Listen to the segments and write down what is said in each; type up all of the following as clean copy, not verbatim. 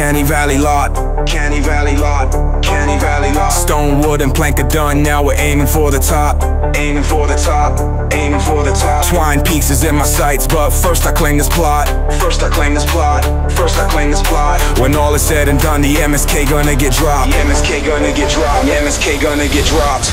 Canny Valley lot, Canny Valley lot, Canny Valley lot. Stone, wood, and plank are done, now we're aiming for the top. Aiming for the top, aiming for the top. Twine Peaks is in my sights, but first I claim this plot. First I claim this plot, first I claim this plot. When all is said and done, the MSK gonna get dropped. The MSK gonna get dropped, the MSK gonna get dropped.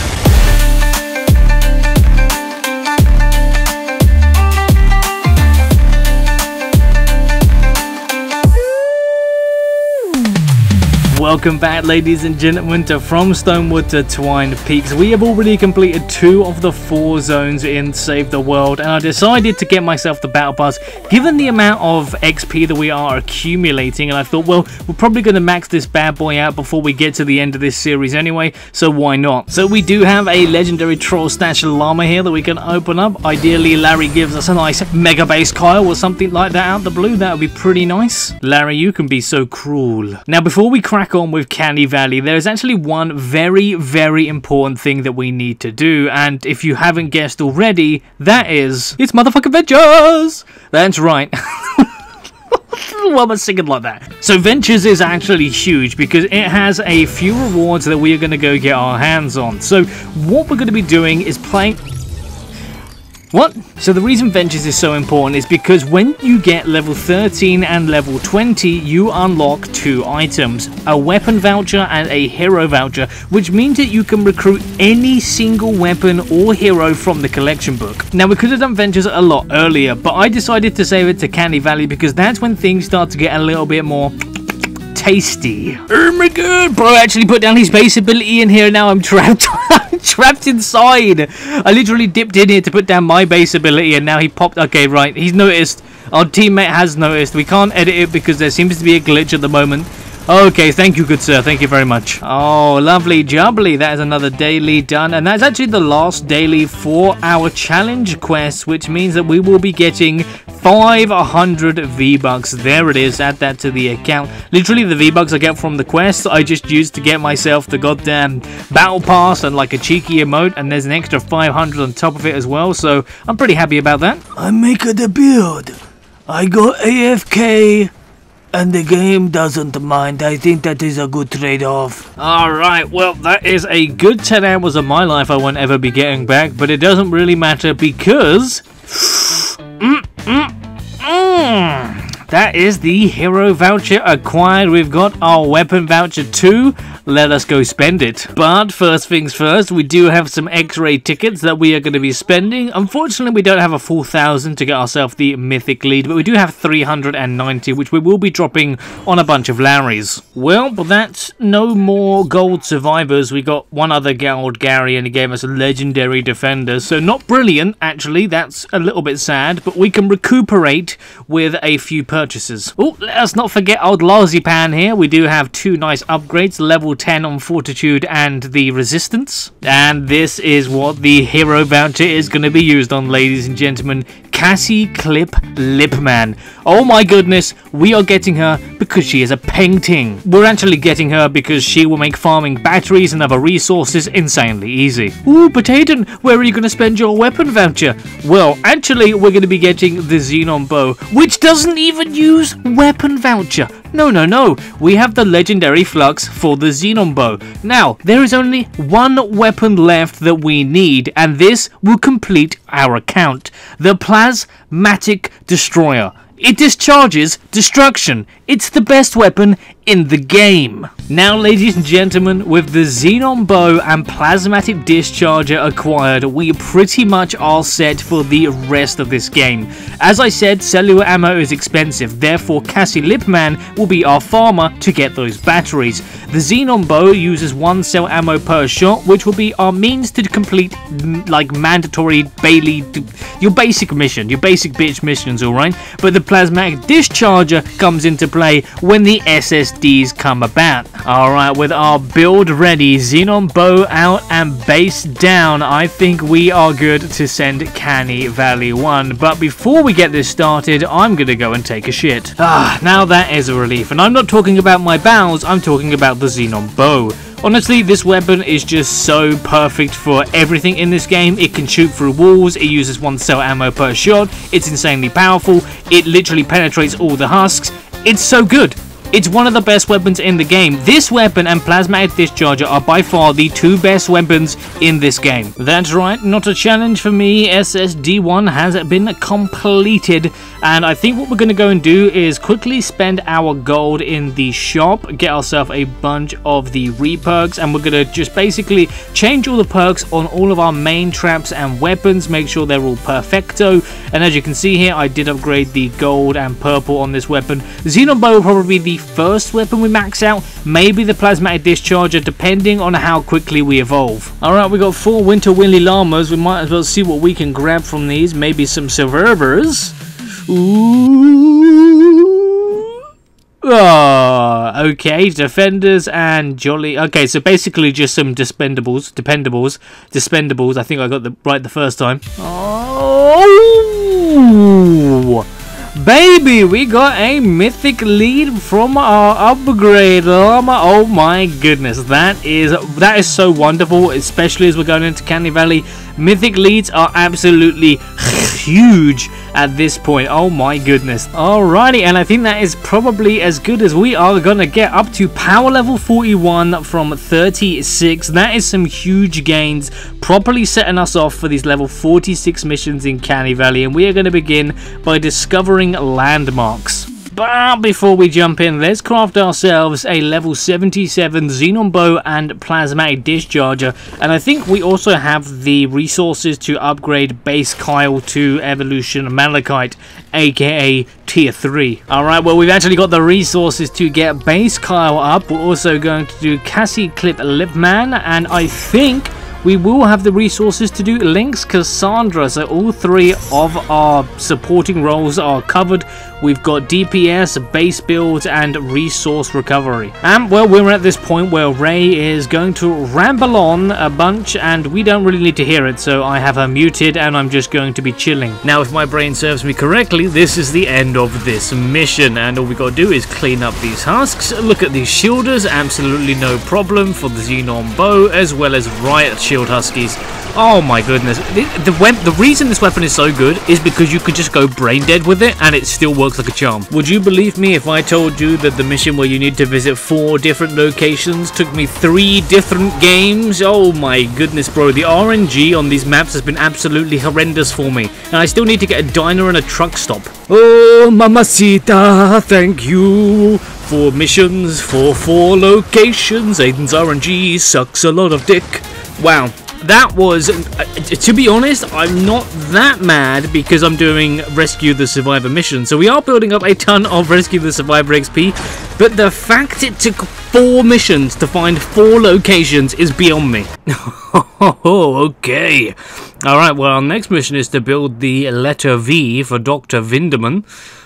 Welcome back, ladies and gentlemen, to From Stonewood to Twine Peaks. We have already completed 2 of the 4 zones in Save the World, and I decided to get myself the Battle Pass, given the amount of XP that we are accumulating, and I thought, well, we're probably going to max this bad boy out before we get to the end of this series anyway, so why not? So we do have a legendary Troll Stash Llama here that we can open up. Ideally, Larry gives us a nice Mega Base Kyle or something like that out the blue. That would be pretty nice. Larry, you can be so cruel. Now, before we crack on with Canny Valley, there is actually one very, very important thing that we need to do, and if you haven't guessed already, that is, it's motherfucking Ventures! That's right. Why am I singing like that? So Ventures is actually huge because it has a few rewards that we are going to go get our hands on. So what we're going to be doing is playing... What? So the reason Ventures is so important is because when you get level 13 and level 20, you unlock 2 items, a weapon voucher and a hero voucher, which means that you can recruit any single weapon or hero from the collection book. Now, we could have done Ventures a lot earlier, but I decided to save it to Canny Valley because that's when things start to get a little bit more tasty. Oh my god, bro actually put down his base ability in here. Now I'm trapped. I'm trapped inside. I literally dipped in here to put down my base ability and now he popped. Okay, right, he's noticed. Our teammate has noticed. We can't edit it because there seems to be a glitch at the moment. Okay, thank you, good sir. Thank you very much. Oh, lovely jubbly. That is another daily done. And that's actually the last daily for our challenge quest, which means that we will be getting 500 V-Bucks. There it is. Add that to the account. Literally, the V-Bucks I get from the quest, I just used to get myself the goddamn Battle Pass and like a cheeky emote. And there's an extra 500 on top of it as well. So I'm pretty happy about that. I make the build. I go AFK. And the game doesn't mind. I think that is a good trade-off. Alright, well, that is a good 10 hours of my life I won't ever be getting back, but it doesn't really matter because... That is the hero voucher acquired. We've got our weapon voucher too. Let us go spend it. But first things first, we do have some X-ray tickets that we are going to be spending. Unfortunately, we don't have a full 1,000 to get ourselves the mythic lead, but we do have 390, which we will be dropping on a bunch of Larrys. Well, but that's no more gold survivors. We got one other gold Gary, and he gave us a legendary defender. So not brilliant, actually. That's a little bit sad, but we can recuperate with a few purchases. Oh, let us not forget old Lozipan here. We do have 2 nice upgrades, level 10 on Fortitude and the Resistance. And this is what the hero voucher is going to be used on, ladies and gentlemen. Cassie Clip Lipman. Oh my goodness, we are getting her because she is a painting. We're actually getting her because she will make farming batteries and other resources insanely easy. Ooh, but Aidan, where are you going to spend your weapon voucher? Well, actually, we're going to be getting the Xenon Bow, which doesn't even use weapon voucher. No, no, no. We have the legendary Flux for the Xenon Bow. Now, there is only one weapon left that we need, and this will complete our account. The Plasmatic Destroyer. It discharges destruction. It's the best weapon in the game. Now, ladies and gentlemen, with the Xenon Bow and Plasmatic Discharger acquired, we pretty much are set for the rest of this game. As I said, cellular ammo is expensive, therefore Cassie Lipman will be our farmer to get those batteries. The Xenon Bow uses 1 cell ammo per shot, which will be our means to complete, like, mandatory Bailey, your basic mission, your basic bitch missions, alright? But the Plasmatic Discharger comes into play when the SSDs come about. Alright, with our build ready, Xenon Bow out and base down, I think we are good to send Canny Valley 1. But before we get this started, I'm gonna go and take a shit. Now that is a relief. And I'm not talking about my bowels, I'm talking about the Xenon Bow. Honestly, this weapon is just so perfect for everything in this game. It can shoot through walls, it uses 1 cell ammo per shot, it's insanely powerful, it literally penetrates all the husks. It's so good. It's one of the best weapons in the game. This weapon and Plasmatic Discharger are by far the two best weapons in this game. That's right, not a challenge for me. SSD1 has been completed, and I think what we're going to go and do is quickly spend our gold in the shop, get ourselves a bunch of the re-perks, and we're going to just basically change all the perks on all of our main traps and weapons, make sure they're all perfecto. And as you can see here, I did upgrade the gold and purple on this weapon. Xenon Bow will probably be the first weapon we max out, maybe the Plasmatic Discharger, depending on how quickly we evolve. Alright, we got 4 Winter Willy Llamas. We might as well see what we can grab from these. Maybe some survivors. Ooh. Oh, okay, defenders and jolly. Okay, so basically just some dispendables. I think I got the right the first time. Oh, baby, we got a mythic lead from our upgrade llama. Oh my goodness, that is so wonderful, especially as we're going into Canny Valley. Mythic leads are absolutely huge at this point. Oh my goodness. Alrighty, and I think that is probably as good as we are gonna get, up to power level 41 from 36. That is some huge gains, properly setting us off for these level 46 missions in Canny Valley, and we are going to begin by discovering landmarks. But before we jump in, let's craft ourselves a level 77 Xenon Bow and Plasmatic Discharger, and I think we also have the resources to upgrade Base Kyle to Evolution Malachite, aka Tier 3. Alright, well, we've actually got the resources to get Base Kyle up. We're also going to do Cassie Clip Lipman, and I think we will have the resources to do Lynx Cassandra, so all 3 of our supporting roles are covered. We've got DPS, base builds, and resource recovery. And, well, we're at this point where Ray is going to ramble on a bunch, and we don't really need to hear it, so I have her muted, and I'm just going to be chilling. Now, if my brain serves me correctly, this is the end of this mission, and all we got to do is clean up these husks. Look at these shielders, absolutely no problem for the Xenon Bow, as well as Riot Shield Huskies. Oh my goodness, the reason this weapon is so good is because you could just go brain dead with it and it still works like a charm. Would you believe me if I told you that the mission where you need to visit 4 different locations took me 3 different games? Oh my goodness, bro, the RNG on these maps has been absolutely horrendous for me, and I still need to get a diner and a truck stop. Oh mamacita, thank you for missions for 4 locations. Aidan's RNG sucks a lot of dick. Wow, that was, to be honest, I'm not that mad because I'm doing Rescue the Survivor mission. So we are building up a ton of Rescue the Survivor XP, but the fact it took 4 missions to find 4 locations is beyond me. Oh, okay. Alright, well, our next mission is to build the letter V for Dr. Vinderman.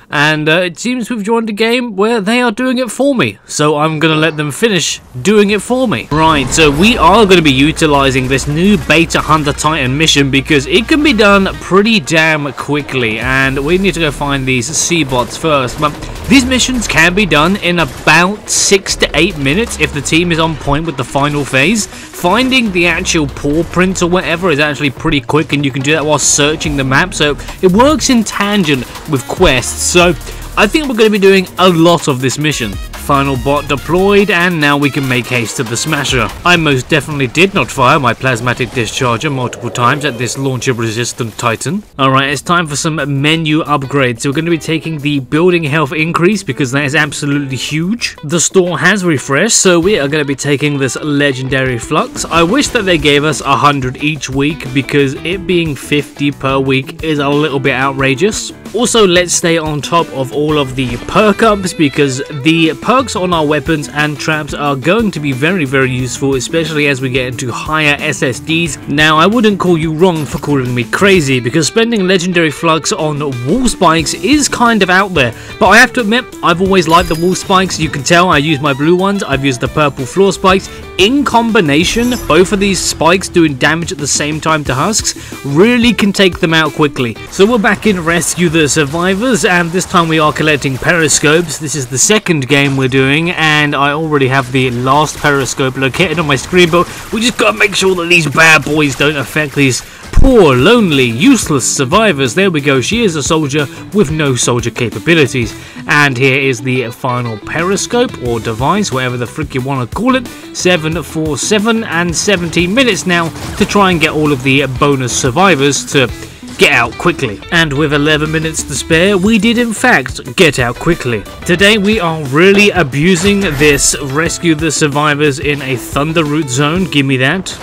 And it seems we've joined a game where they are doing it for me, so I'm going to let them finish doing it for me. Right, so we are going to be utilizing this new Beta Hunter Titan mission because it can be done pretty damn quickly, and we need to go find these C-bots first. But these missions can be done in about 6 to 8 minutes if the team is on point with the final phase. Finding the actual paw prints or whatever is actually pretty quick, and you can do that while searching the map, so it works in tangent with quests. So I think we're going to be doing a lot of this mission. Final bot deployed, and now we can make haste to the Smasher. I most definitely did not fire my Plasmatic Discharger multiple times at this launcher resistant Titan. Alright, it's time for some menu upgrades. So we're going to be taking the building health increase because that is absolutely huge. The store has refreshed, so we are going to be taking this legendary flux. I wish that they gave us 100 each week because it being 50 per week is a little bit outrageous. Also, let's stay on top of all of the perk ups because the perks on our weapons and traps are going to be very, very useful, especially as we get into higher SSDs. Now, I wouldn't call you wrong for calling me crazy because spending legendary flux on wall spikes is kind of out there, but I have to admit, I've always liked the wall spikes. You can tell I use my blue ones, I've used the purple floor spikes. In combination, both of these spikes doing damage at the same time to husks really can take them out quickly. So we're back in Rescue the Survivors, and this time we are collecting periscopes. This is the second game we're doing, and I already have the last periscope located on my screen, but we just gotta make sure that these bad boys don't affect these Poor, lonely, useless survivors. There we go. She is a soldier with no soldier capabilities. And here is the final periscope or device, whatever the frick you want to call it. 7 for 7 and 17 minutes now to try and get all of the bonus survivors to get out quickly. And with 11 minutes to spare, we did in fact get out quickly. Today we are really abusing this rescue the survivors in a thunder root zone. Give me that.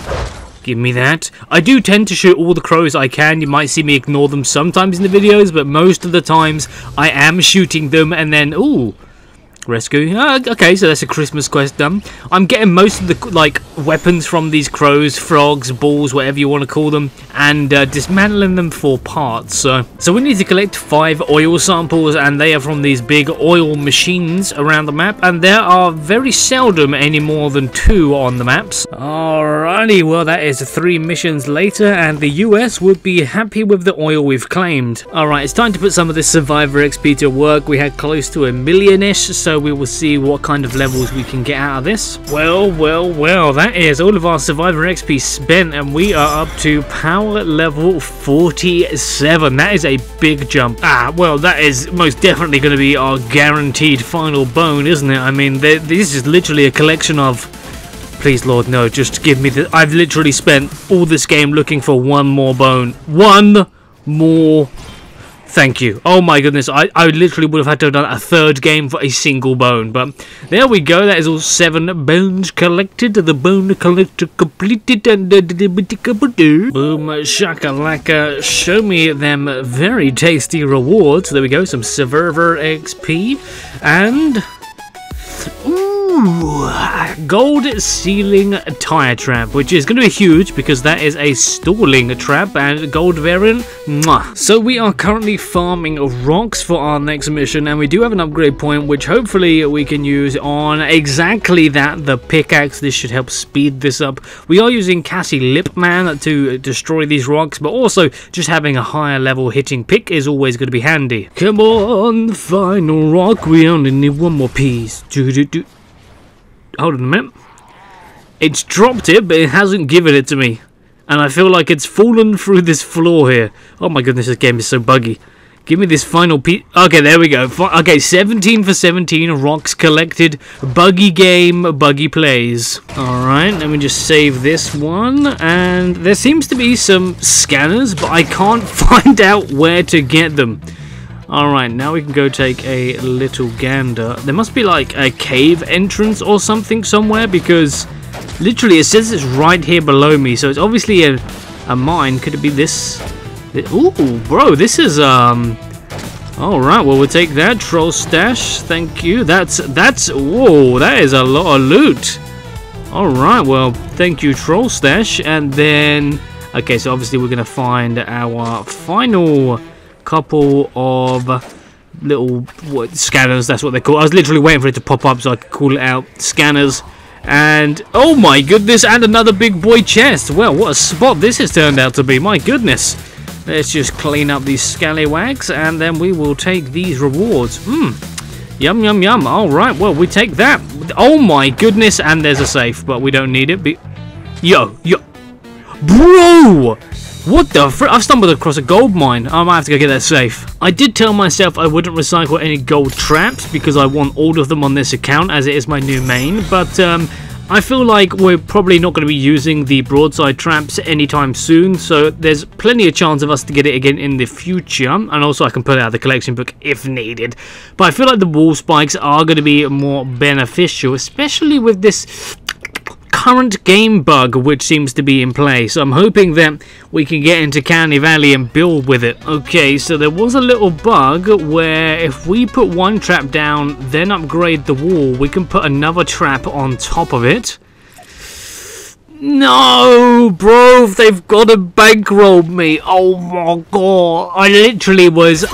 Give me that. I do tend to shoot all the crows I can. You might see me ignore them sometimes in the videos, but most of the times I am shooting them and then, ooh, rescue. Okay, so that's a Christmas quest done. I'm getting most of the weapons from these crows, frogs, balls, whatever you want to call them, and dismantling them for parts. So we need to collect 5 oil samples, and they are from these big oil machines around the map, and there are very seldom any more than 2 on the maps. Alrighty, well that is 3 missions later, and the US would be happy with the oil we've claimed. Alright, it's time to put some of this survivor XP to work. We had close to 1 million-ish, so we will see what kind of levels we can get out of this. Well, that is all of our survivor XP spent, and we are up to power level 47. That is a big jump. Well, that is most definitely going to be our guaranteed final bone, isn't it? I mean, this is literally a collection of... Please, Lord, no, just give me the... I've literally spent all this game looking for one more bone. One more. Thank you. Oh my goodness, I literally would have had to have done a 3rd game for a single bone. But there we go, that is all 7 bones collected. The bone collector completed. Boom, shakalaka. Show me them very tasty rewards. There we go, some survivor XP. And... ooh, gold ceiling tire trap, which is going to be huge because that is a stalling trap and gold variant. Mwah. So we are currently farming rocks for our next mission, and we do have an upgrade point which hopefully we can use on exactly that, the pickaxe. This should help speed this up. We are using Cassie Lipman to destroy these rocks, but also just having a higher level hitting pick is always going to be handy. Come on, final rock, we only need one more piece. Hold on a minute. It's dropped it, but it hasn't given it to me. And I feel like it's fallen through this floor here. Oh my goodness, this game is so buggy. Give me this final piece. Okay, there we go. Okay, 17 for 17 rocks collected. Buggy game, buggy plays. Alright, let me just save this one. And there seems to be some scanners, but I can't find out where to get them. Alright, now we can go take a little gander. There must be like a cave entrance or something somewhere, because literally it says it's right here below me. So it's obviously a mine. Could it be this? Ooh, bro, this is alright, well we'll take that. Troll stash, thank you. That's whoa, that is a lot of loot. Alright, well, thank you, Troll stash. And then okay, so obviously we're gonna find our final couple of little scanners, that's what they're called. I was literally waiting for it to pop up so I could call it out. Scanners. And oh my goodness, and another big boy chest. Well, what a spot this has turned out to be, my goodness. Let's just clean up these scallywags and then we will take these rewards. Yum yum yum. Alright, well we take that. Oh my goodness, and there's a safe, but we don't need it. Yo bro, what the frick? I've stumbled across a gold mine. I might have to go get that safe. I did tell myself I wouldn't recycle any gold traps because I want all of them on this account as it is my new main, but I feel like we're probably not going to be using the broadside traps anytime soon, so there's plenty of chance of us to get it again in the future, and also I can put it out of the collection book if needed. But I feel like the wall spikes are going to be more beneficial, especially with this current game bug which seems to be in play, so I'm hoping that we can get into Canny Valley and build with it. Okay, so there was a little bug where if we put one trap down then upgrade the wall, we can put another trap on top of it. No, bro, they've got to bankroll me. Oh my god, I literally was...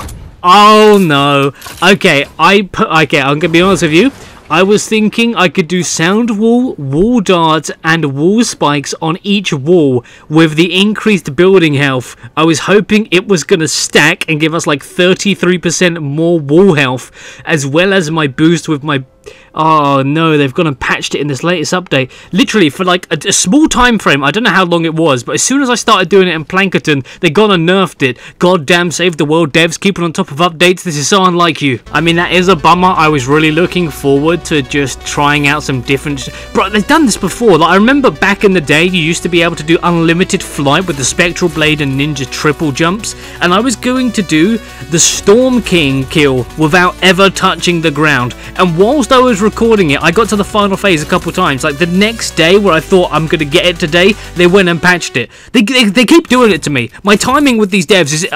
oh no. Okay, I'm gonna be honest with you. I was thinking I could do sound wall, wall darts, and wall spikes on each wall with the increased building health. I was hoping it was going to stack and give us like 33% more wall health, as well as my boost with my oh no, they've gone and patched it in this latest update. Literally, for like a small time frame, I don't know how long it was, but as soon as I started doing it in Plankerton, they gone and nerfed it. Goddamn Save the World devs, keeping on top of updates. This is so unlike you. I mean, that is a bummer. I was really looking forward to just trying out some different... Bro, they've done this before. Like, I remember back in the day, you used to be able to do unlimited flight with the Spectral Blade and Ninja triple jumps, and I was going to do the Storm King kill without ever touching the ground. And whilst I was recording it, I got to the final phase a couple times. Like, the next day where I thought I'm going to get it today, they went and patched it. They keep doing it to me. My timing with these devs is...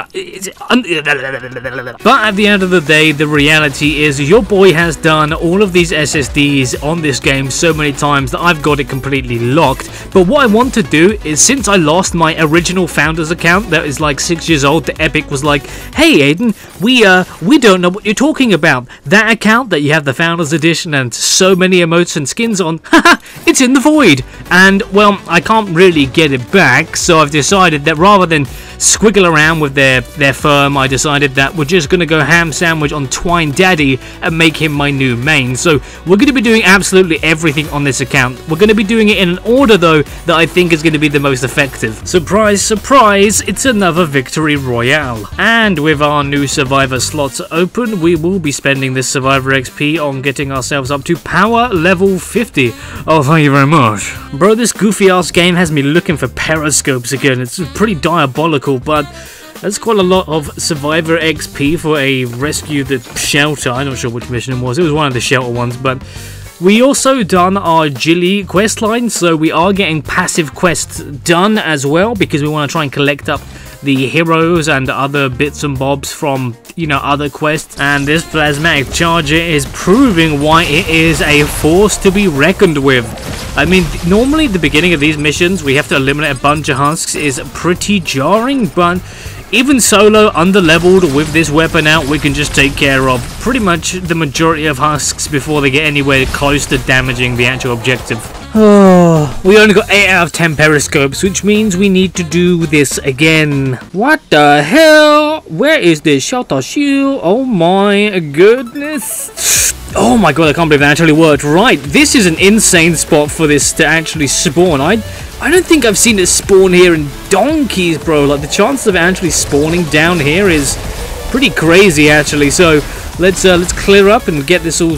But at the end of the day, the reality is your boy has done all of these SSDs on this game so many times that I've got it completely locked. But what I want to do is, since I lost my original founders account that is like 6 years old, the Epic was like, hey Aidan, we don't know what you're talking about. That account that you have the founders edition and so many emotes and skins on, haha, it's in the void. And well, I can't really get it back, so I've decided that rather than squiggle around with their firm, I decided that we're just going to go ham sandwich on Twine Daddy and make him my new main. So we're going to be doing absolutely everything on this account. We're going to be doing it in an order though that I think is going to be the most effective. Surprise, surprise, it's another Victory Royale. And with our new Survivor slots open, we will be spending this Survivor XP on getting ourselves up to power level 50. Oh, thank you very much. Bro, this goofy ass game has me looking for periscopes again. It's pretty diabolical, but that's quite a lot of Survivor XP for a rescue the shelter. I'm not sure which mission it was. It was one of the shelter ones, but we also done our Jilly questline, so we are getting passive quests done as well because we want to try and collect up the heroes and other bits and bobs from, you know, other quests. And this plasmatic charger is proving why it is a force to be reckoned with. I mean, normally at the beginning of these missions we have to eliminate a bunch of husks is pretty jarring, but even solo, under-leveled, with this weapon out, we can just take care of pretty much the majority of husks before they get anywhere close to damaging the actual objective. Oh, we only got 8 out of 10 periscopes, which means we need to do this again. What the hell? Where is this shelter shield? Oh my goodness. Oh my god, I can't believe that actually worked. Right, this is an insane spot for this to actually spawn. I don't think I've seen it spawn here in donkeys, bro. Like, the chances of it actually spawning down here is pretty crazy, actually. So let's clear up and get this all.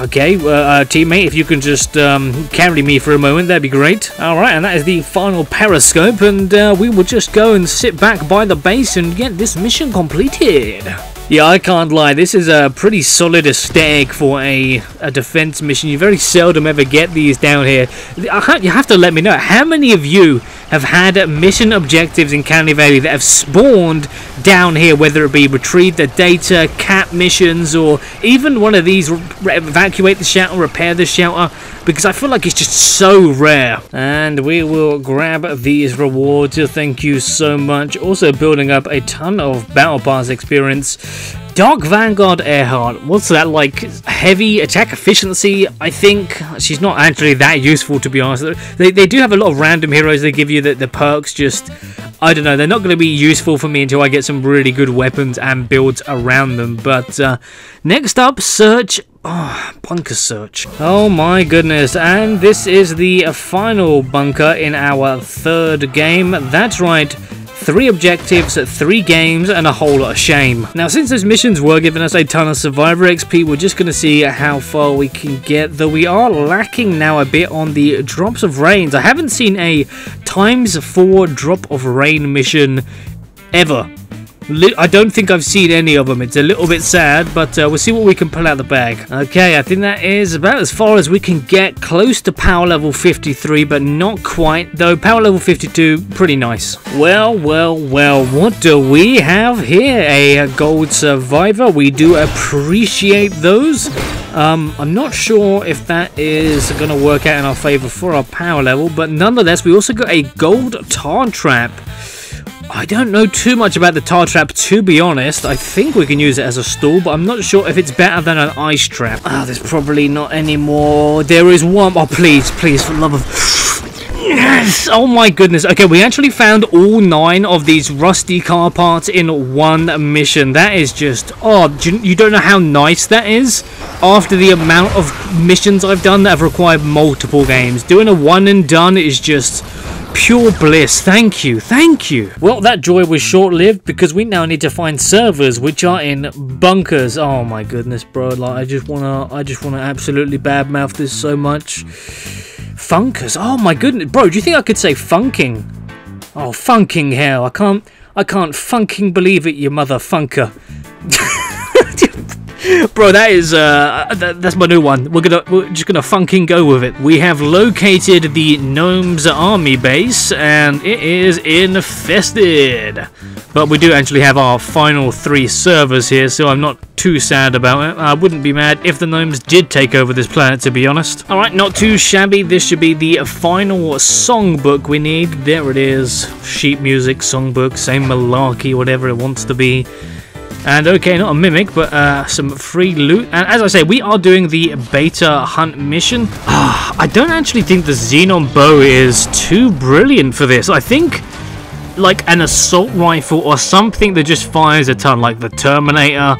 Okay, teammate, if you can just carry me for a moment, that'd be great. All right, and that is the final periscope, and we will just go and sit back by the base and get this mission completed. Yeah, I can't lie, this is a pretty solid aesthetic for a defense mission. You very seldom ever get these down here. You have to let me know, how many of you have had mission objectives in Canny Valley that have spawned down here, whether it be retrieve the data, cap missions, or even one of these, evacuate the shelter, repair the shelter, because I feel like it's just so rare. And we will grab these rewards, thank you so much. Also building up a ton of Battle Pass experience. Dark Vanguard Earhart, what's that, like heavy attack efficiency? I think she's not actually that useful, to be honest. They do have a lot of random heroes they give you that the perks just, I don't know, they're not going to be useful for me until I get some really good weapons and builds around them. But next up, search. Oh, bunker search. Oh my goodness, and this is the final bunker in our third game. That's right. 3 objectives, 3 games, and a whole lot of shame. Now, since those missions were giving us a ton of Survivor XP, we're just going to see how far we can get, though we are lacking now a bit on the drops of rains. I haven't seen a ×4 drop of rain mission ever. I don't think I've seen any of them. It's a little bit sad, but we'll see what we can pull out the bag. Okay, I think that is about as far as we can get, close to power level 53, but not quite, though power level 52, pretty nice. Well, what do we have here? A gold survivor. We do appreciate those. I'm not sure if that is going to work out in our favor for our power level, but nonetheless, we also got a gold tar trap. I don't know too much about the tar trap, to be honest. I think we can use it as a stall, but I'm not sure if it's better than an ice trap. Ah, there's probably not any more. There is one. Oh, please, for love of... Yes! Oh my goodness. Okay, we actually found all 9 of these rusty car parts in one mission. That is just... Oh, you don't know how nice that is? after the amount of missions I've done that have required multiple games. Doing a one and done is just pure bliss. Thank you, thank you. Well, that joy was short-lived because we now need to find servers which are in bunkers. Oh my goodness, bro! Like I just wanna absolutely badmouth this so much. Funkers. Oh my goodness, bro! Do you think I could say funking? Oh, funking hell! I can't funking believe it, you mother funker. Bro, that is that's my new one. We're just gonna funking go with it. We have located the Gnomes army base, and it is infested. But we do actually have our final 3 servers here, so I'm not too sad about it. I wouldn't be mad if the Gnomes did take over this planet, to be honest. Alright, not too shabby. This should be the final songbook we need. There it is. Sheet music, songbook, same malarkey, whatever it wants to be. And okay, not a mimic, but some free loot. And as I say, we are doing the beta hunt mission. I don't actually think the Xenon bow is too brilliant for this. I think like an assault rifle or something that just fires a ton, like the Terminator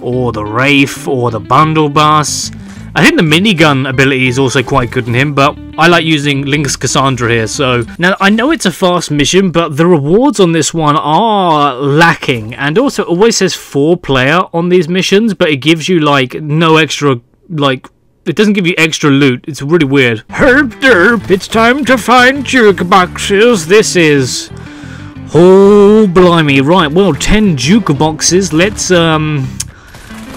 or the Wraith or the Bundle Bus. I think the minigun ability is also quite good in him, but I like using Lynx Cassandra here. So now I know it's a fast mission, but the rewards on this one are lacking, and also it always says 4-player on these missions, but it gives you like no extra, like it doesn't give you extra loot. It's really weird. Herb derp, it's time to find jukeboxes. This is, oh blimey, right? Well, 10 jukeboxes. Let's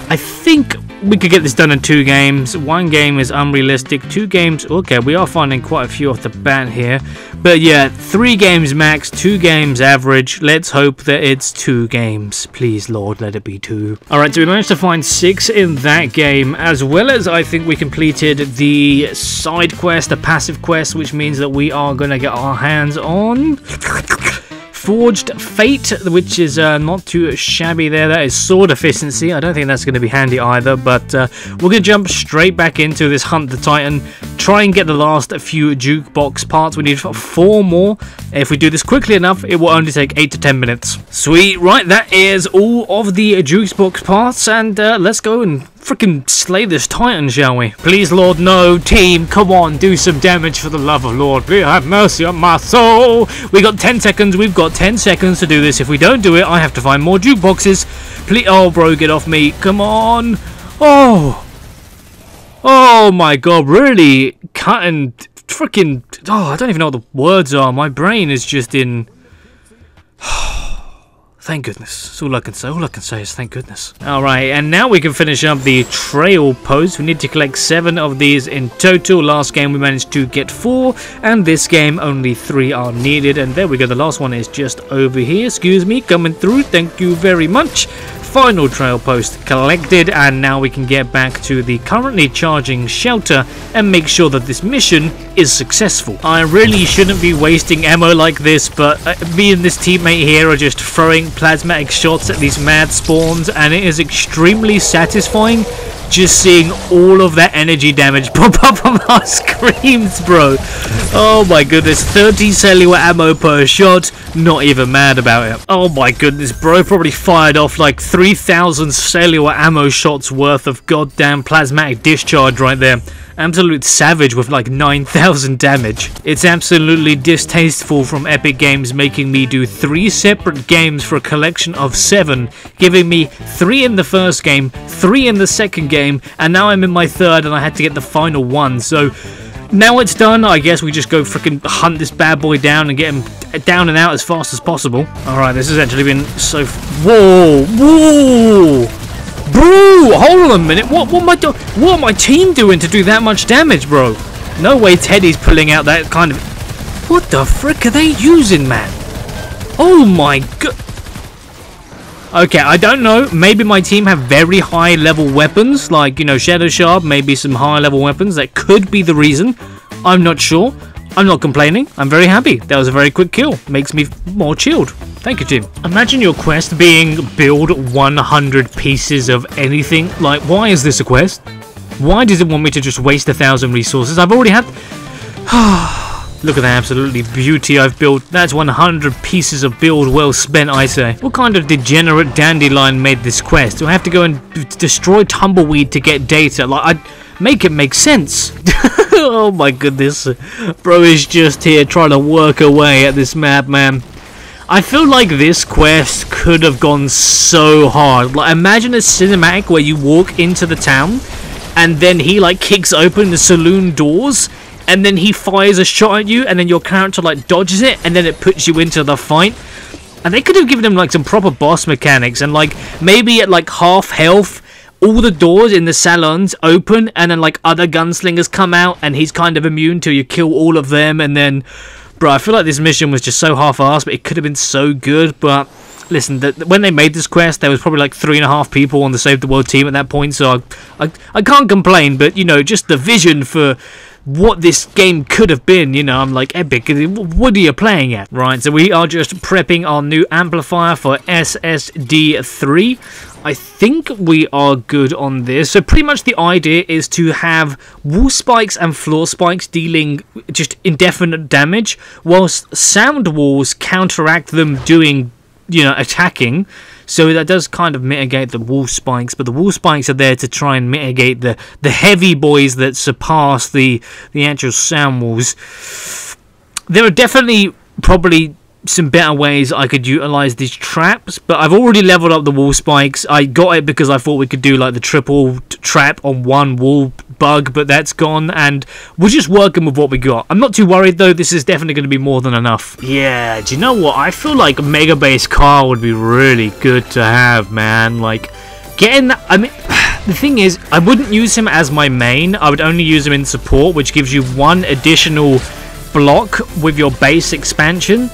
I think we could get this done in 2 games. 1 game is unrealistic. 2 games, okay, we are finding quite a few off the bat here. But yeah, 3 games max, 2 games average. Let's hope that it's 2 games. Please, Lord, let it be 2. Alright, so we managed to find 6 in that game, as well as I think we completed the side quest, the passive quest, which means that we are going to get our hands on Forged Fate, which is not too shabby there. That is sword efficiency. I don't think that's going to be handy either, but we're going to jump straight back into this Hunt the Titan, try and get the last few jukebox parts. We need 4 more. If we do this quickly enough, it will only take 8 to 10 minutes. Sweet, right, that is all of the jukebox parts, and let's go and freaking slay this Titan, shall we? Please, Lord, no. Team, come on, do some damage for the love of Lord. Please have mercy on my soul. We got 10 seconds. We've got 10 seconds to do this. If we don't do it, I have to find more jukeboxes. Please, oh, bro, get off me. Come on. Oh my God, really? Cutting, freaking, oh, I don't even know what the words are. My brain is just in... Thank goodness. That's all I can say. All I can say is thank goodness. Alright, and now we can finish up the trail post. We need to collect 7 of these in total. Last game we managed to get 4, and this game only 3 are needed. And there we go. The last one is just over here. Excuse me, coming through. Thank you very much. Final trail post collected, and now we can get back to the currently charging shelter and make sure that this mission is successful. I really shouldn't be wasting ammo like this, but me and this teammate here are just throwing plasmatic shots at these mad spawns, and it is extremely satisfying just seeing all of that energy damage pop up on our screens, bro. Oh my goodness, 30 cellular ammo per shot, not even mad about it. Oh my goodness, bro probably fired off like 3,000 cellular ammo shots worth of goddamn plasmatic discharge right there. Absolute savage with like 9,000 damage. It's absolutely distasteful from Epic Games making me do 3 separate games for a collection of 7, giving me 3 in the first game, 3 in the second game, and now I'm in my third and I had to get the final one. So now it's done, I guess we just go freaking hunt this bad boy down and get him down and out as fast as possible. Alright, this has actually been so... Whoa! Whoa! Bro, hold on a minute. What am my team doing to do that much damage, bro? No way Teddy's pulling out that kind of... What the frick are they using, man? Oh my god. Okay, I don't know. Maybe my team have very high level weapons, like, you know, Shadow Sharp, maybe some high level weapons. That could be the reason. I'm not sure. I'm not complaining. I'm very happy. That was a very quick kill. Makes me more chilled. Thank you, team. Imagine your quest being build 100 pieces of anything. Like, why is this a quest? Why does it want me to just waste 1,000 resources? I've already had... Look at that absolutely beauty I've built. That's 100 pieces of build well spent, I say. What kind of degenerate dandelion made this quest? Do I have to go and destroy tumbleweed to get data? Like, I'd make it make sense. Oh my goodness. Bro is just here trying to work away at this map, man. I feel like this quest could have gone so hard. Like, imagine a cinematic where you walk into the town and then he like kicks open the saloon doors and then he fires a shot at you and then your character like dodges it and then it puts you into the fight. And they could have given him like some proper boss mechanics and like maybe at like half health all the doors in the salons open and then like other gunslingers come out and he's kind of immune till you kill all of them. And then, bro, I feel like this mission was just so half-assed, but it could have been so good. But listen, when they made this quest, there was probably like 3.5 people on the Save the World team at that point, so I can't complain. But, you know, just the vision for what this game could have been, you know, I'm like, epic. What are you playing at? Right, so we are just prepping our new amplifier for SSD3. I think we are good on this. So pretty much the idea is to have wall spikes and floor spikes dealing just indefinite damage, whilst sound walls counteract them doing, you know, attacking. So that does kind of mitigate the wall spikes, but the wall spikes are there to try and mitigate the heavy boys that surpass the actual sound walls. There are definitely probably some better ways I could utilize these traps, but I've already leveled up the wall spikes. I got it because I thought we could do like the triple trap on one wall bug, but that's gone and we're just working with what we got. I'm not too worried though. This is definitely going to be more than enough. Yeah, do you know what? I feel like a mega base car would be really good to have, man. Like getting that, I mean, the thing is, I wouldn't use him as my main. I would only use him in support, which gives you 1 additional block with your base expansion.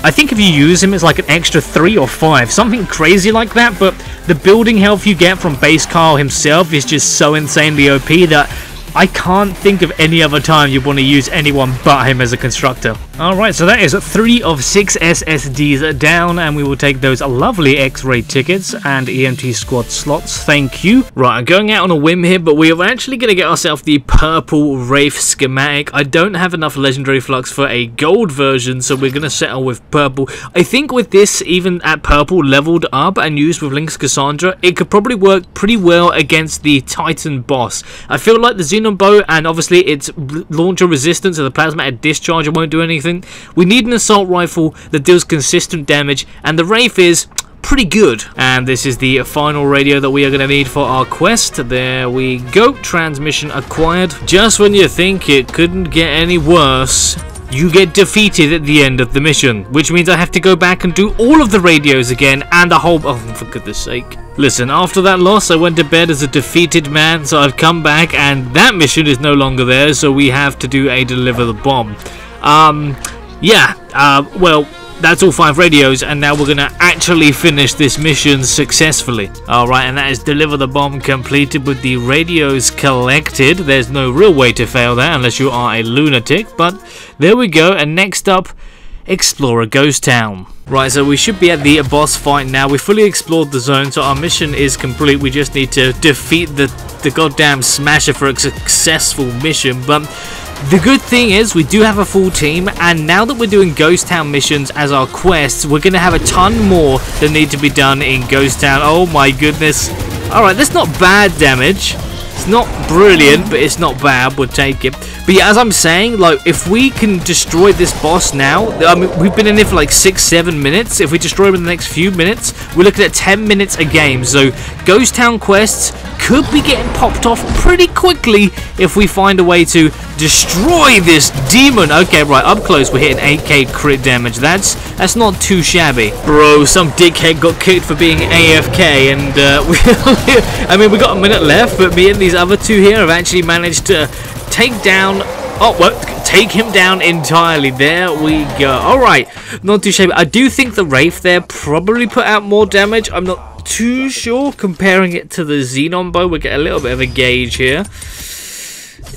I think if you use him, it's like an extra 3 or 5, something crazy like that, but the building health you get from base Carl himself is just so insanely OP that I can't think of any other time you want to use anyone but him as a constructor. Alright, so that is 3 of 6 SSDs down, and we will take those lovely X-ray tickets and EMT squad slots, thank you. Right, I'm going out on a whim here, but we are actually going to get ourselves the purple Wraith schematic. I don't have enough legendary flux for a gold version, so we're going to settle with purple. I think with this, even at purple, leveled up and used with Lynx Cassandra, it could probably work pretty well against the Titan boss. I feel like the Xenon bow and obviously its launcher resistance of the plasmatic discharger won't do anything. We need an assault rifle that deals consistent damage, and the Wraith is pretty good. And this is the final radio that we are going to need for our quest. There we go. Transmission acquired. Just when you think it couldn't get any worse, you get defeated at the end of the mission, which means I have to go back and do all of the radios again and a whole... Oh, for goodness sake. Listen, after that loss, I went to bed as a defeated man, so I've come back and that mission is no longer there, so we have to do a deliver the bomb. Well, that's all 5 radios, and now we're gonna actually finish this mission successfully. Alright, and that is deliver the bomb completed with the radios collected. There's no real way to fail that unless you are a lunatic, but there we go. And next up, explore a ghost town. Right, so we should be at the boss fight now. We fully explored the zone, so our mission is complete. We just need to defeat the goddamn Smasher for a successful mission. But the good thing is we do have a full team, and now that we're doing Ghost Town missions as our quests, we're going to have a ton more that need to be done in Ghost Town. Oh my goodness. Alright, that's not bad damage. It's not brilliant, but it's not bad. We'll take it. But yeah, as I'm saying, like, if we can destroy this boss now, I mean, we've been in here for like 6-7 minutes. If we destroy him in the next few minutes, we're looking at 10 minutes a game. So Ghost Town quests could be getting popped off pretty quickly if we find a way to destroy this demon. Okay, right, up close we're hitting 8k crit damage. That's not too shabby. Bro, some dickhead got kicked for being AFK, and I mean, we got a minute left, but me and these other two here have actually managed to take down... Oh, well, take him down entirely. There we go. Alright, not too shabby. I do think the Wraith there probably put out more damage. I'm not too sure. Comparing it to the Xenon bow, we get a little bit of a gauge here.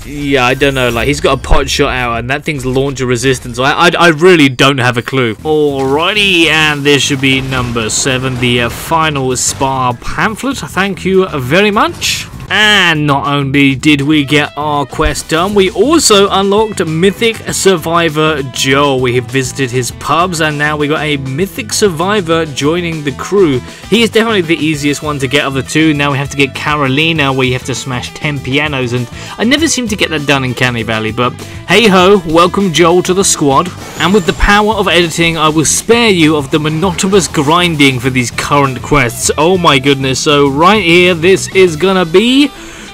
Yeah, I don't know, like, he's got a pot shot out and that thing's launcher resistance. I really don't have a clue. Alrighty, and this should be number 7, the final spar pamphlet. Thank you very much. And not only did we get our quest done, we also unlocked Mythic Survivor Joe. We have visited his pubs and now we got a Mythic Survivor joining the crew. He is definitely the easiest one to get of the two. Now we have to get Carolina, where you have to smash 10 pianos, and I never seem to get that done in Canny Valley, but hey ho, welcome Joel to the squad. And with the power of editing, I will spare you of the monotonous grinding for these current quests. Oh my goodness, so right here, this is gonna be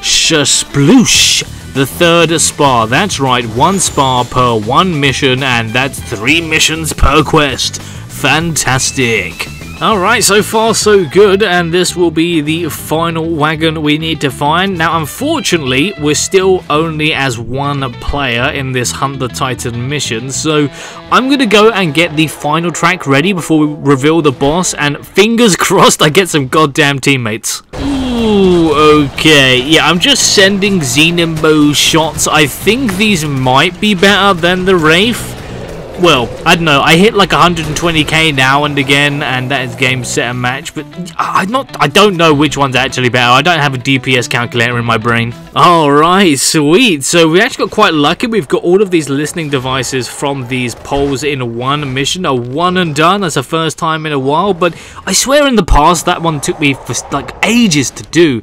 Sploosh, the third spa. That's right, 1 spa per 1 mission, and that's 3 missions per quest. Fantastic. Alright, so far so good, and this will be the final wagon we need to find. Now, unfortunately, we're still only as 1 player in this Hunt the Titan mission, so I'm going to go and get the final track ready before we reveal the boss, and fingers crossed I get some goddamn teammates. Ooh, okay, yeah, I'm just sending Xenombo shots. I think these might be better than the Wraith. Well, I don't know, I hit like 120k now and again, and that is game, set, and match, but I don't know which one's actually better. I don't have a DPS calculator in my brain. Alright, sweet. So we actually got quite lucky. We've got all of these listening devices from these polls in 1 mission, a one and done. That's the first time in a while, but I swear in the past that one took me for like ages to do.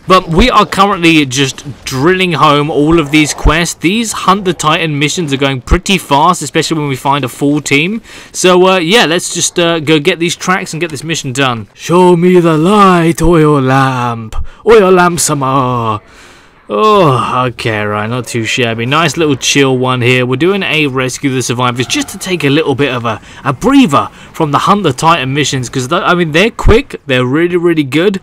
But we are currently just drilling home all of these quests. These Hunt the Titan missions are going pretty fast, especially when we find a full team. So, yeah, let's just go get these tracks and get this mission done. Show me the light, oil lamp sama. Oh, okay, right, not too shabby. Nice little chill one here. We're doing a Rescue the Survivors just to take a little bit of a breather from the Hunt the Titan missions. Because, I mean, they're quick, they're really, really good.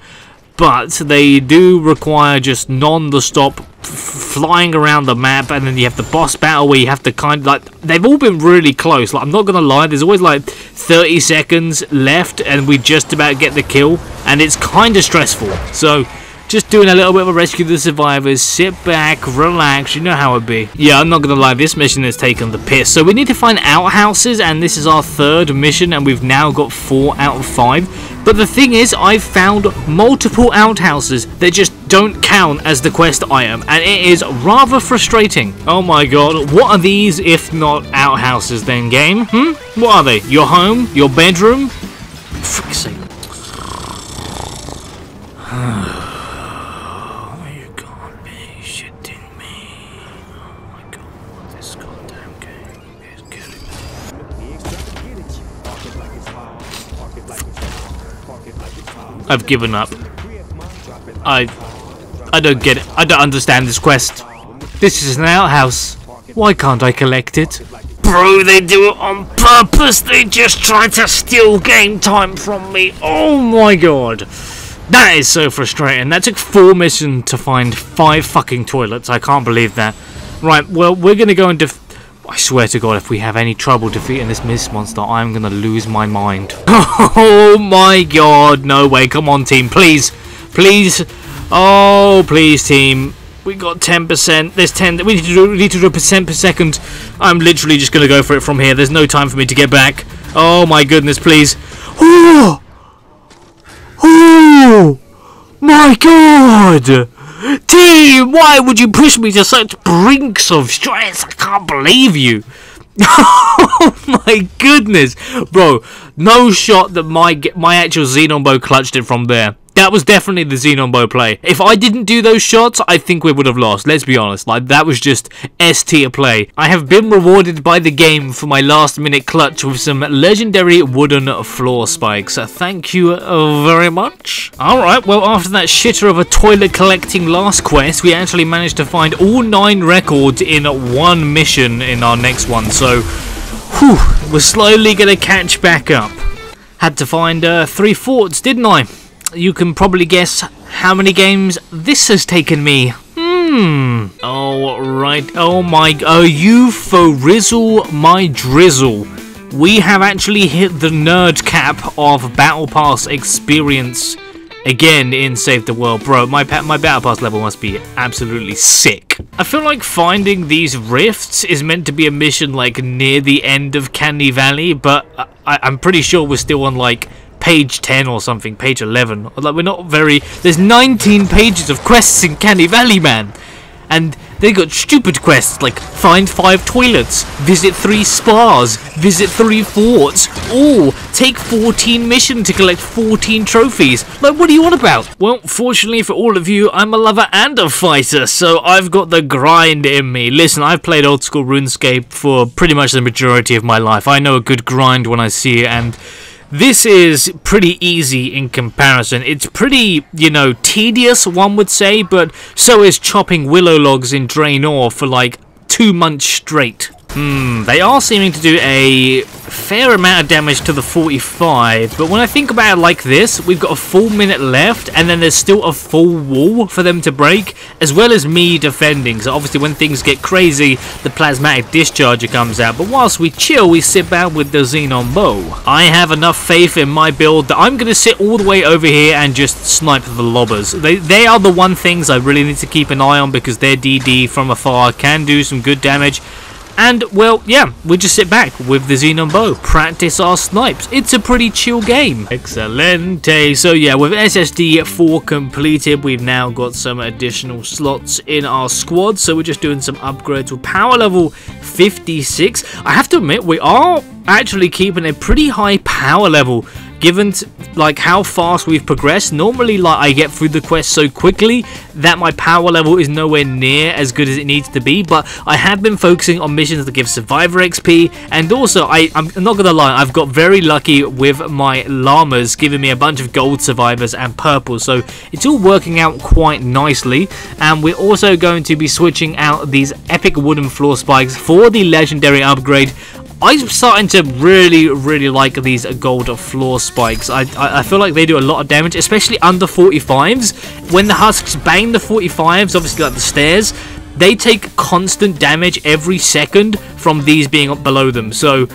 But they do require just non-stop flying around the map, and then you have the boss battle where you have to kind of like, they've all been really close. Like, I'm not gonna lie, there's always like 30 seconds left and we just about get the kill, and it's kind of stressful. So just doing a little bit of a Rescue the Survivors, sit back, relax, you know how it be. Yeah, I'm not gonna lie, this mission has taken the piss. So we need to find outhouses, and this is our 3rd mission, and we've now got 4 out of 5. But the thing is, I've found multiple outhouses that just don't count as the quest item, and it is rather frustrating. Oh my god, what are these if not outhouses then, game? What are they? Your home? Your bedroom? For frick's sake. I've given up. I don't get it. I don't understand this quest. This is an outhouse. Why can't I collect it? Bro, they do it on purpose. They just try to steal game time from me. Oh my god. That is so frustrating. That took 4 missions to find 5 fucking toilets. I can't believe that. Right, well, we're going to go and I swear to God, if we have any trouble defeating this mist monster, I'm gonna lose my mind. Oh my god, no way, come on team, please, please, oh please team, we got 10%, there's 10, we need to do a percent per second. I'm literally just gonna go for it from here, there's no time for me to get back. Oh my goodness, please. Oh, oh my god. Team, why would you push me to such brinks of stress? I can't believe you. Oh my goodness, bro! No shot that my actual Xenombo clutched it from there. That was definitely the Xenombo play. If I didn't do those shots, I think we would have lost. Let's be honest. Like, that was just S-tier play. I have been rewarded by the game for my last-minute clutch with some legendary wooden floor spikes. Thank you very much. Alright, well, after that shitter of a toilet-collecting last quest, we actually managed to find all 9 records in 1 mission in our next one. So, whew, we're slowly going to catch back up. Had to find 3 forts, didn't I? You can probably guess how many games this has taken me. Oh, right. Oh my... Oh, you for rizzle my drizzle. We have actually hit the nerd cap of Battle Pass experience again in Save the World. Bro, my Battle Pass level must be absolutely sick. I feel like finding these rifts is meant to be a mission like near the end of Canny Valley, but I'm pretty sure we're still on like page 10 or something, page 11. Like, we're not very... There's 19 pages of quests in Canny Valley, man. And they got stupid quests like find 5 toilets, visit 3 spas, visit 3 forts, or take 14 missions to collect 14 trophies. Like, what do you want about? Well, fortunately for all of you, I'm a lover and a fighter, so I've got the grind in me. Listen, I've played old school RuneScape for pretty much the majority of my life. I know a good grind when I see it, and this is pretty easy in comparison. It's pretty, you know, tedious, one would say, but so is chopping willow logs in Draenor for like 2 months straight. They are seeming to do a fair amount of damage to the 45, but when I think about it like this, we've got a full minute left, and then there's still a full wall for them to break, as well as me defending. So obviously when things get crazy, the plasmatic discharger comes out, but whilst we chill, we sit back with the xenon bow. I have enough faith in my build that I'm going to sit all the way over here and just snipe the lobbers. They are the one things I really need to keep an eye on, because their DD from afar can do some good damage. And, well, yeah, we just sit back with the Xenon Bow, practice our snipes. It's a pretty chill game. Excelente. So, yeah, with SSD 4 completed, we've now got some additional slots in our squad. So, we're just doing some upgrades with power level 56. I have to admit, we are actually keeping a pretty high power level, given like how fast we've progressed. Normally, like, I get through the quest so quickly that my power level is nowhere near as good as it needs to be, but I have been focusing on missions that give survivor XP, and also I'm not gonna lie, I've got very lucky with my llamas giving me a bunch of gold survivors and purple, so it's all working out quite nicely. And we're also going to be switching out these epic wooden floor spikes for the legendary upgrade. I'm starting to really like these gold floor spikes. I feel like they do a lot of damage, especially under 45s. When the husks bang the 45s, obviously like the stairs, they take constant damage every second from these being up below them. So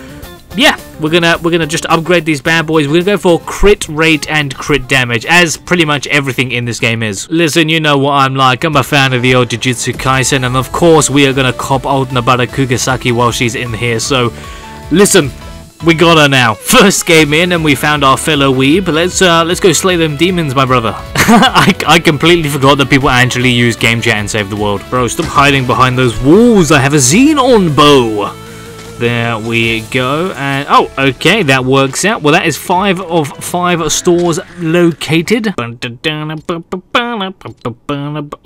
yeah, we're gonna just upgrade these bad boys. We're gonna go for crit rate and crit damage, as pretty much everything in this game is. Listen, you know what I'm like. I'm a fan of the old Jujutsu Kaisen, and of course we are gonna cop old Nabata Kugasaki while she's in here. So listen, we got her now. First game in, and we found our fellow weeb. Let's go slay them demons, my brother. I completely forgot that people actually use game chat and save the world. Bro, stop hiding behind those walls. I have a xenon bow. There we go, and oh, okay, that works out. Well, that is 5 of 5 stores located.